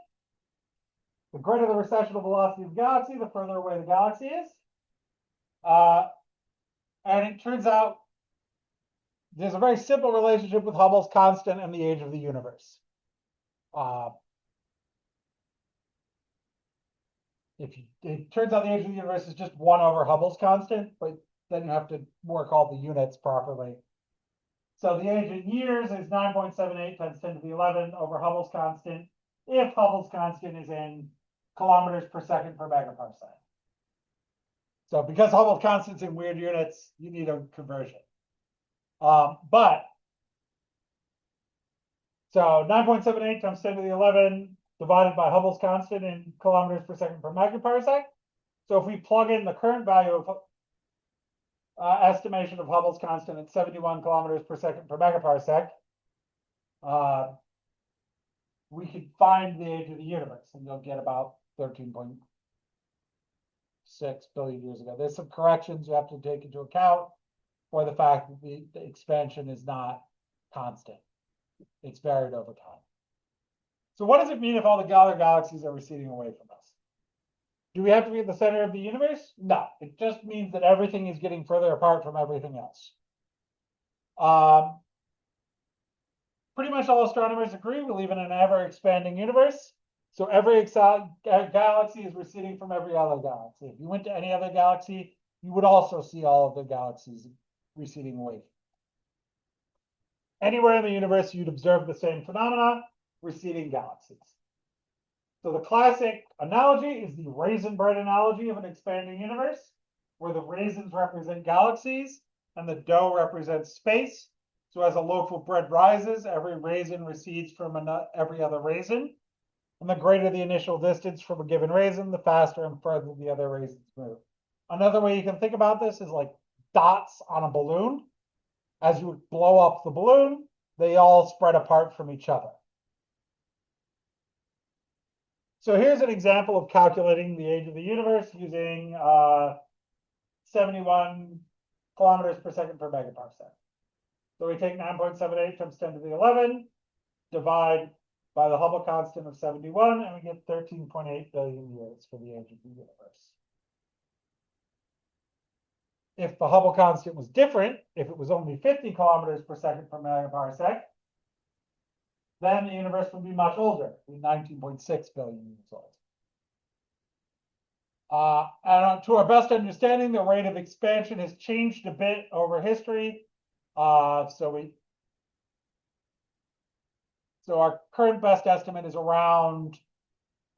The greater the recessional velocity of the galaxy, the further away the galaxy is. And it turns out there's a very simple relationship with Hubble's constant and the age of the universe. It turns out the age of the universe is just 1 over Hubble's constant, but then you have to work all the units properly. So the age in years is 9.78 times 10 to the 11 over Hubble's constant, if Hubble's constant is in kilometers per second per megaparsec. So because Hubble's constant's in weird units, you need a conversion. So 9.78 times 10 to the 11 divided by Hubble's constant in kilometers per second per megaparsec. So if we plug in the current value of estimation of Hubble's constant at 71 kilometers per second per megaparsec, we could find the age of the universe, and you'll get about 13.6 billion years ago. There's some corrections you have to take into account for the fact that the expansion is not constant. It's varied over time. So what does it mean if all the other galaxies are receding away from us? Do we have to be at the center of the universe? No, it just means that everything is getting further apart from everything else. Pretty much all astronomers agree we live in an ever-expanding universe. So every galaxy is receding from every other galaxy. If you went to any other galaxy, you would also see all of the galaxies receding away. Anywhere in the universe, you'd observe the same phenomena, receding galaxies. So the classic analogy is the raisin bread analogy of an expanding universe, where the raisins represent galaxies and the dough represents space. So as a loaf of bread rises, every raisin recedes from every other raisin. And the greater the initial distance from a given raisin, the faster and further the other raisins move. Another way you can think about this is like dots on a balloon. As you blow up the balloon, they all spread apart from each other. So here's an example of calculating the age of the universe using 71 kilometers per second per megaparsec. So we take 9.78 times 10 to the 11, divide by the Hubble constant of 71, and we get 13.8 billion years for the age of the universe. If the Hubble constant was different, if it was only 50 kilometers per second per megaparsec, then the universe would be much older, 19.6 billion years old. And to our best understanding, the rate of expansion has changed a bit over history. So our current best estimate is around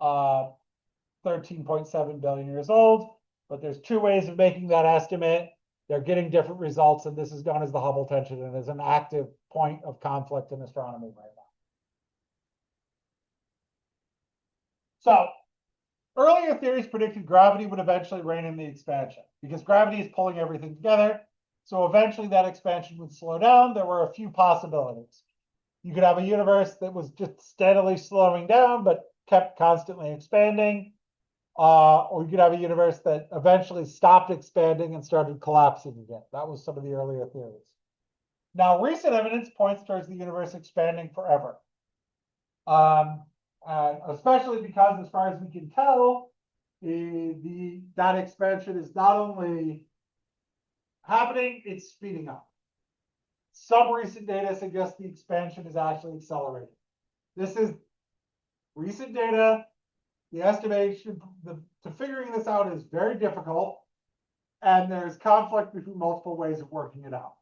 13.7 billion years old, but there's two ways of making that estimate. They're getting different results, and this is known as the Hubble tension and is an active point of conflict in astronomy right now. So earlier theories predicted gravity would eventually rein in the expansion because gravity is pulling everything together. So eventually that expansion would slow down. There were a few possibilities. You could have a universe that was just steadily slowing down, but kept constantly expanding. Or you could have a universe that eventually stopped expanding and started collapsing again. That was some of the earlier theories. Now, recent evidence points towards the universe expanding forever. Especially because, as far as we can tell, that expansion is not only happening, it's speeding up. Some recent data suggests the expansion is actually accelerating. This is recent data. The estimation to figuring this out is very difficult, and there's conflict between multiple ways of working it out.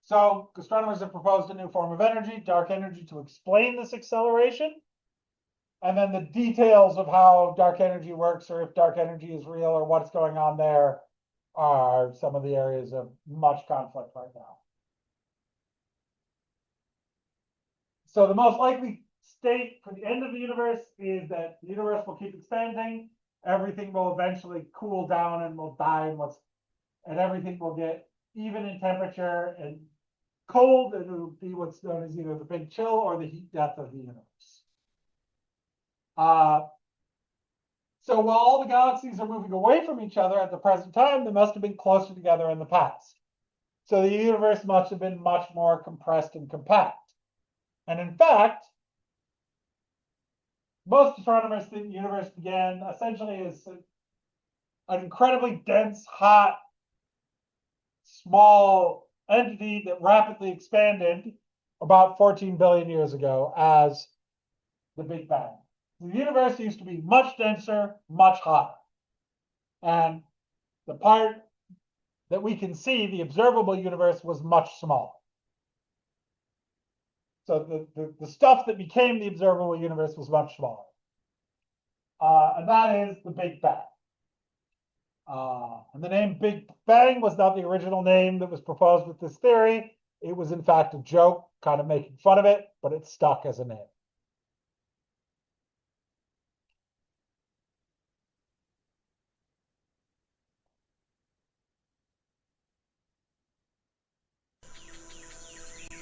So astronomers have proposed a new form of energy, dark energy, to explain this acceleration. And then the details of how dark energy works, or if dark energy is real, or what's going on there, are some of the areas of much conflict right now. So the most likely state for the end of the universe is that the universe will keep expanding. Everything will eventually cool down and will die, and everything will get even in temperature and cold, and it'll be what's known as either the big chill or the heat death of the universe. So while all the galaxies are moving away from each other at the present time, they must have been closer together in the past. So the universe must have been much more compressed and compact. And in fact, most astronomers think the universe began essentially as an incredibly dense, hot, small entity that rapidly expanded about 14 billion years ago as the Big Bang. The universe used to be much denser, much hotter. And the part that we can see, the observable universe, was much smaller. So the stuff that became the observable universe was much smaller. And that is the Big Bang. And the name Big Bang was not the original name that was proposed with this theory. It was, in fact, a joke, kind of making fun of it, but it stuck as a name.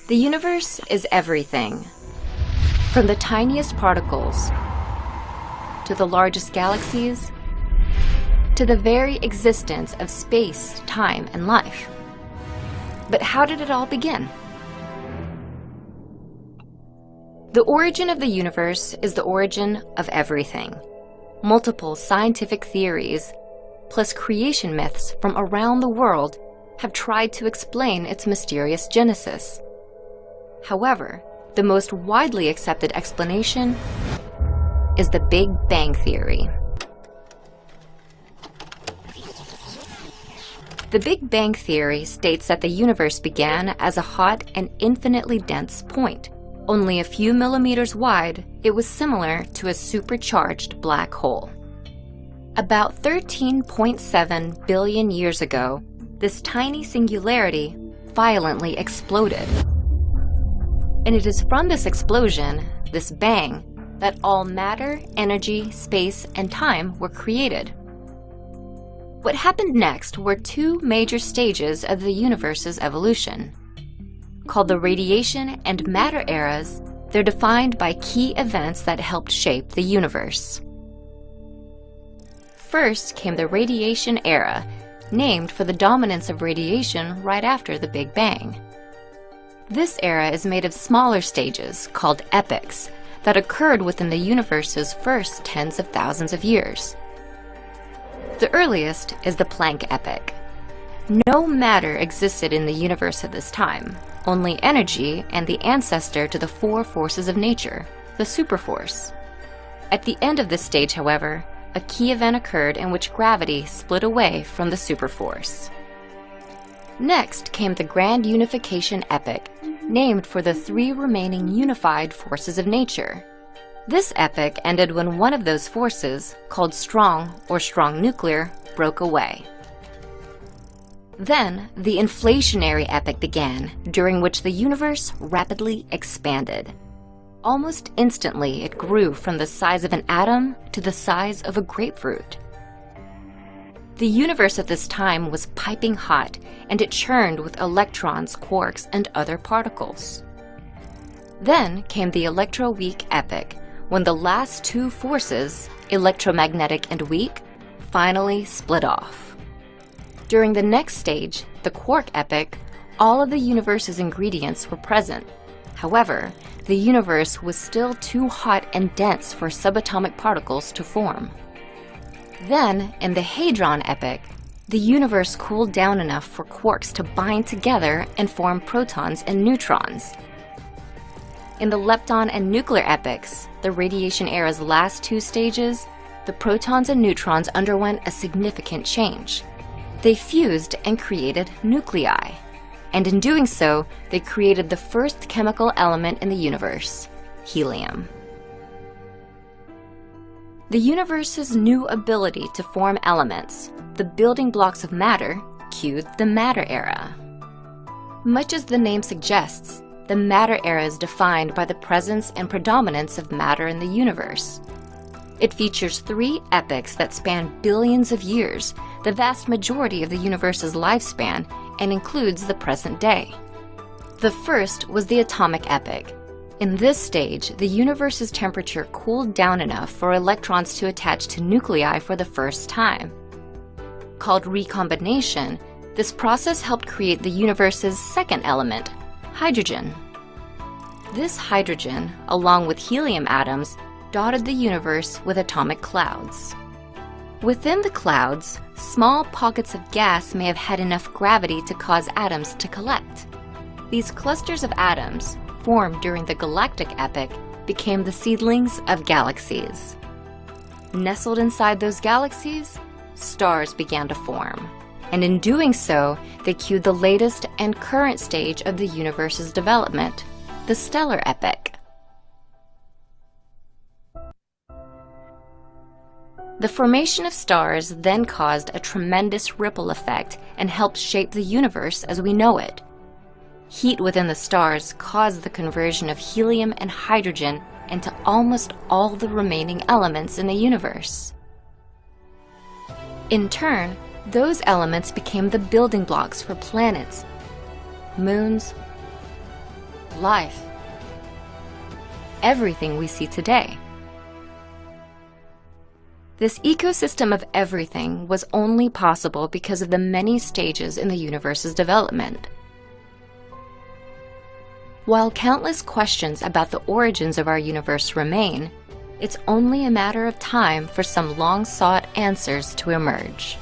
The universe is everything, from the tiniest particles to the largest galaxies to the very existence of space, time, and life. But how did it all begin? The origin of the universe is the origin of everything. Multiple scientific theories, plus creation myths from around the world, have tried to explain its mysterious genesis. However, the most widely accepted explanation is the Big Bang Theory. The Big Bang Theory states that the universe began as a hot and infinitely dense point. Only a few millimeters wide, it was similar to a supercharged black hole. About 13.7 billion years ago, this tiny singularity violently exploded. And it is from this explosion, this bang, that all matter, energy, space, and time were created. What happened next were two major stages of the universe's evolution. Called the radiation and matter eras, they're defined by key events that helped shape the universe. First came the radiation era, named for the dominance of radiation right after the Big Bang. This era is made of smaller stages, called epochs, that occurred within the universe's first tens of thousands of years. The earliest is the Planck epoch. No matter existed in the universe at this time, only energy and the ancestor to the four forces of nature, the superforce. At the end of this stage, however, a key event occurred in which gravity split away from the superforce. Next came the Grand Unification epoch, named for the three remaining unified forces of nature. This epoch ended when one of those forces, called strong or strong nuclear, broke away. Then, the inflationary epoch began, during which the universe rapidly expanded. Almost instantly, it grew from the size of an atom to the size of a grapefruit. The universe at this time was piping hot, and it churned with electrons, quarks, and other particles. Then came the electroweak epoch, when the last two forces, electromagnetic and weak, finally split off. During the next stage, the quark epoch, all of the universe's ingredients were present. However, the universe was still too hot and dense for subatomic particles to form. Then, in the Hadron epoch, the universe cooled down enough for quarks to bind together and form protons and neutrons. In the lepton and nuclear epochs, the radiation era's last two stages, the protons and neutrons underwent a significant change. They fused and created nuclei. And in doing so, they created the first chemical element in the universe, helium. The universe's new ability to form elements, the building blocks of matter, cued the matter era. Much as the name suggests, the matter era is defined by the presence and predominance of matter in the universe. It features three epochs that span billions of years, the vast majority of the universe's lifespan, and includes the present day. The first was the atomic epoch. In this stage, the universe's temperature cooled down enough for electrons to attach to nuclei for the first time. Called recombination, this process helped create the universe's second element, hydrogen. This hydrogen, along with helium atoms, dotted the universe with atomic clouds. Within the clouds, small pockets of gas may have had enough gravity to cause atoms to collect. These clusters of atoms, formed during the galactic epoch, became the seedlings of galaxies. Nestled inside those galaxies, stars began to form. And in doing so, they cued the latest and current stage of the universe's development, the stellar epoch. The formation of stars then caused a tremendous ripple effect and helped shape the universe as we know it. Heat within the stars caused the conversion of helium and hydrogen into almost all the remaining elements in the universe. In turn, those elements became the building blocks for planets, moons, life, everything we see today. This ecosystem of everything was only possible because of the many stages in the universe's development. While countless questions about the origins of our universe remain, it's only a matter of time for some long-sought answers to emerge.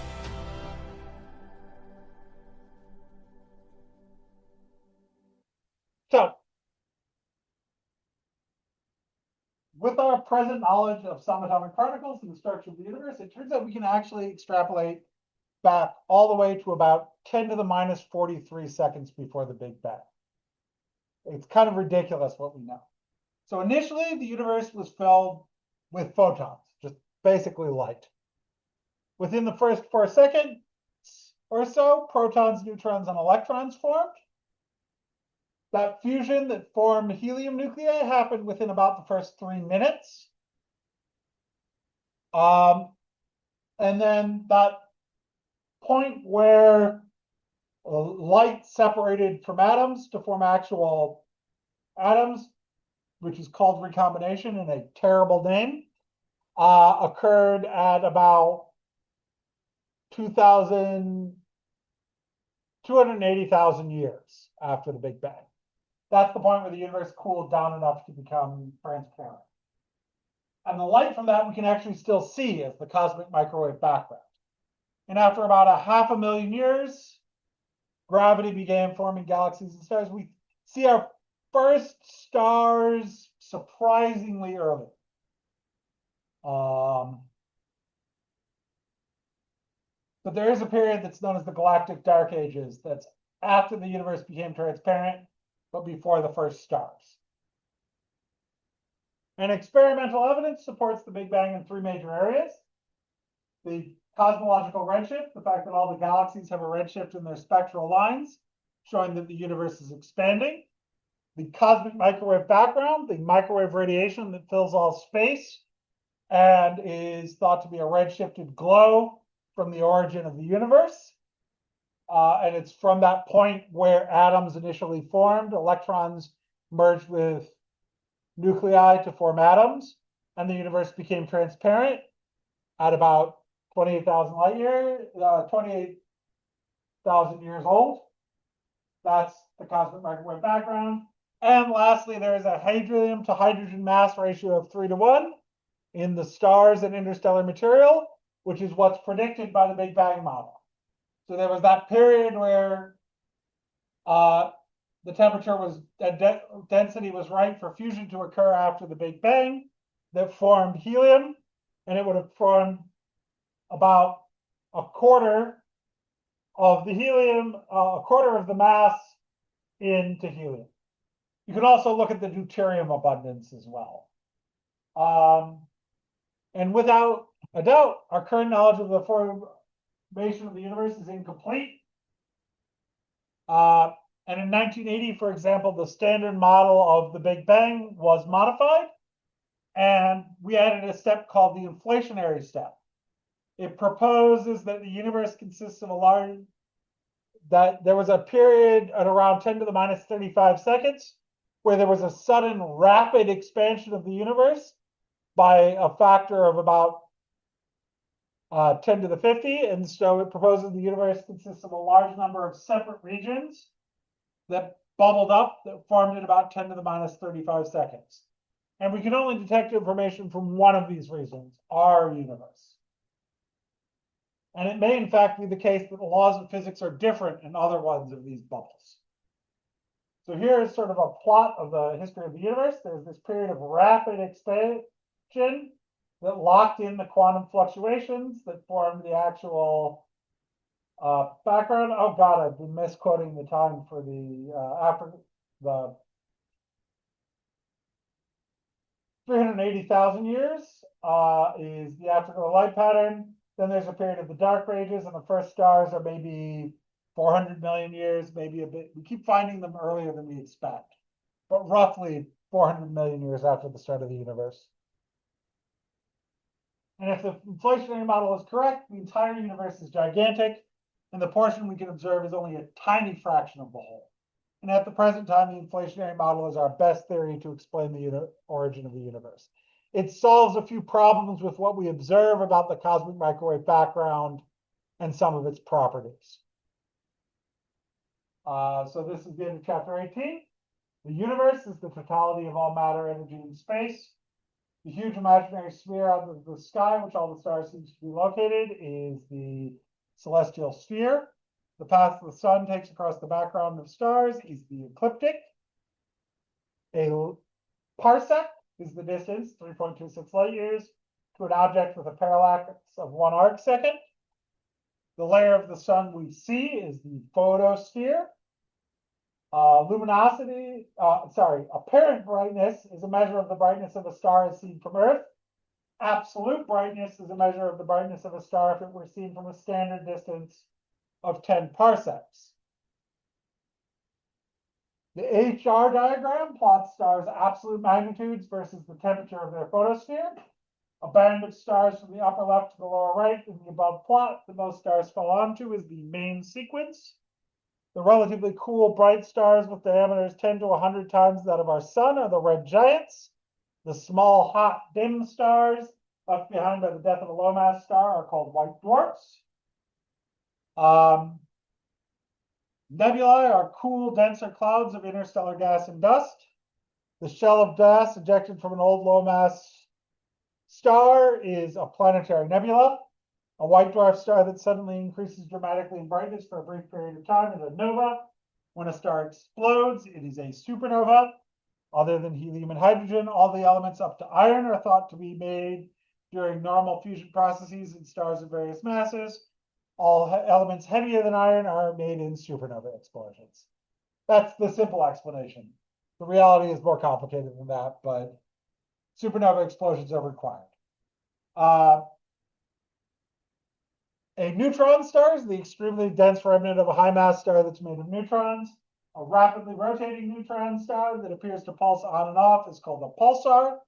So, with our present knowledge of subatomic particles and the structure of the universe, it turns out we can actually extrapolate back all the way to about 10 to the minus 43 seconds before the Big Bang. It's kind of ridiculous what we know. So initially, the universe was filled with photons, just basically light. Within the first 4 seconds or so, protons, neutrons, and electrons formed. That fusion that formed helium nuclei happened within about the first 3 minutes. And then that point where light separated from atoms to form actual atoms, which is called recombination in a terrible name, occurred at about 280,000 years after the Big Bang. That's the point where the universe cooled down enough to become transparent. And the light from that we can actually still see as the cosmic microwave background. And after about 500,000 years, gravity began forming galaxies and stars. We see our first stars surprisingly early. But there is a period that's known as the galactic dark ages that's after the universe became transparent, but before the first stars. And experimental evidence supports the Big Bang in 3 major areas. The cosmological redshift, the fact that all the galaxies have a redshift in their spectral lines, showing that the universe is expanding. The cosmic microwave background, the microwave radiation that fills all space and is thought to be a redshifted glow from the origin of the universe. And it's from that point where atoms initially formed, electrons merged with nuclei to form atoms, and the universe became transparent at about 28,000 light years, 28,000 years old. That's the cosmic microwave background. And lastly, there is a helium to hydrogen mass ratio of 3 to 1 in the stars and interstellar material, which is what's predicted by the Big Bang model. So there was that period where the temperature was, density was right for fusion to occur after the Big Bang that formed helium, and it would have formed about a quarter of the helium, a quarter of the mass into helium. You can also look at the deuterium abundance as well. And without a doubt, our current knowledge of the formation of the universe is incomplete. And in 1980, for example, the standard model of the Big Bang was modified, and we added a step called the inflationary step. It proposes that the universe consists of that there was a period at around 10 to the minus 35 seconds where there was a sudden rapid expansion of the universe by a factor of about 10 to the 50. And so it proposes the universe consists of a large number of separate regions that bubbled up that formed at about 10 to the minus 35 seconds. And we can only detect information from one of these regions, our universe. And it may, in fact, be the case that the laws of physics are different in other ones of these bubbles. So here is sort of a plot of the history of the universe. There's this period of rapid expansion that locked in the quantum fluctuations that formed the actual background. Oh God, I've been misquoting the time for the after the 380,000 years is the afterglow light pattern. Then there's a period of the dark ages, and the first stars are maybe 400 million years, maybe a bit. We keep finding them earlier than we expect, but roughly 400 million years after the start of the universe. And if the inflationary model is correct, the entire universe is gigantic, and the portion we can observe is only a tiny fraction of the whole. And at the present time, the inflationary model is our best theory to explain the origin of the universe. it solves a few problems with what we observe about the cosmic microwave background and some of its properties. So this is the end of chapter 18. The universe is the totality of all matter, energy, and space. The huge imaginary sphere out of the sky, which all the stars seem to be located, is the celestial sphere. The path the sun takes across the background of stars is the ecliptic. A parsec is the distance, 3.26 light years, to an object with a parallax of 1 arcsecond. The layer of the sun we see is the photosphere. Apparent brightness is a measure of the brightness of a star as seen from Earth. Absolute brightness is a measure of the brightness of a star if it were seen from a standard distance of 10 parsecs. The HR diagram plots stars' absolute magnitudes versus the temperature of their photosphere. A band of stars from the upper left to the lower right in the above plot that most stars fall onto is the main sequence. The relatively cool, bright stars with diameters 10 to 100 times that of our sun are the red giants. The small, hot, dim stars left behind by the death of a low-mass star are called white dwarfs. Nebulae are cool, denser clouds of interstellar gas and dust. The shell of gas ejected from an old low-mass star is a planetary nebula. A white dwarf star that suddenly increases dramatically in brightness for a brief period of time is a nova. When a star explodes, it is a supernova. Other than helium and hydrogen, all the elements up to iron are thought to be made during normal fusion processes in stars of various masses. All elements heavier than iron are made in supernova explosions. That's the simple explanation. The reality is more complicated than that, but supernova explosions are required. A neutron star is the extremely dense remnant of a high mass star that's made of neutrons. A rapidly rotating neutron star that appears to pulse on and off is called a pulsar.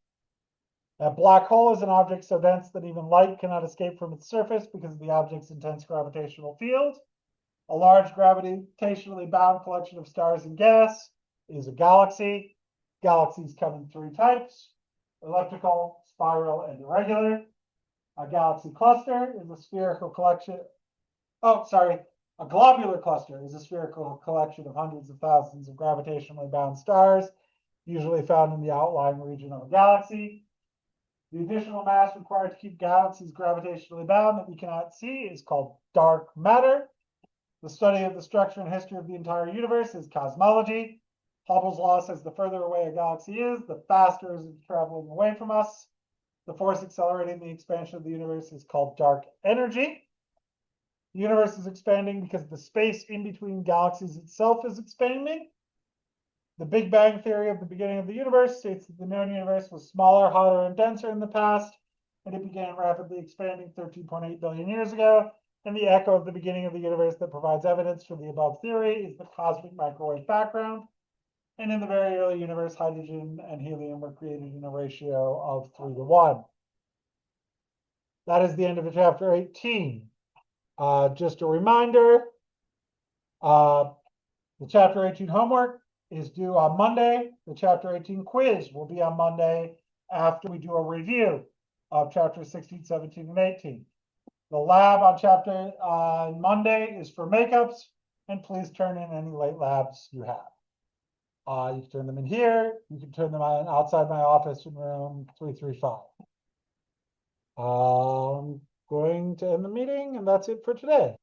A black hole is an object so dense that even light cannot escape from its surface because of the object's intense gravitational field. A large gravitationally bound collection of stars and gas is a galaxy. Galaxies come in 3 types: elliptical, spiral, and irregular. A galaxy cluster is a spherical collection. A globular cluster is a spherical collection of hundreds of thousands of gravitationally bound stars, usually found in the outlying region of a galaxy. The additional mass required to keep galaxies gravitationally bound that we cannot see is called dark matter. The study of the structure and history of the entire universe is cosmology. Hubble's law says the further away a galaxy is, the faster it is traveling away from us. The force accelerating the expansion of the universe is called dark energy. The universe is expanding because the space in between galaxies itself is expanding. The Big Bang theory of the beginning of the universe states that the known universe was smaller, hotter, and denser in the past, and it began rapidly expanding 13.8 billion years ago. And the echo of the beginning of the universe that provides evidence for the above theory is the cosmic microwave background. And in the very early universe, hydrogen and helium were created in a ratio of 3 to 1. That is the end of chapter 18. Just a reminder, the chapter 18 homework is due on Monday. The chapter 18 quiz will be on Monday after we do a review of chapters 16, 17, and 18. The lab on Monday is for makeups, and please turn in any late labs you have. You can turn them in here. You can turn them on outside my office in room 335. I'm going to end the meeting, and that's it for today.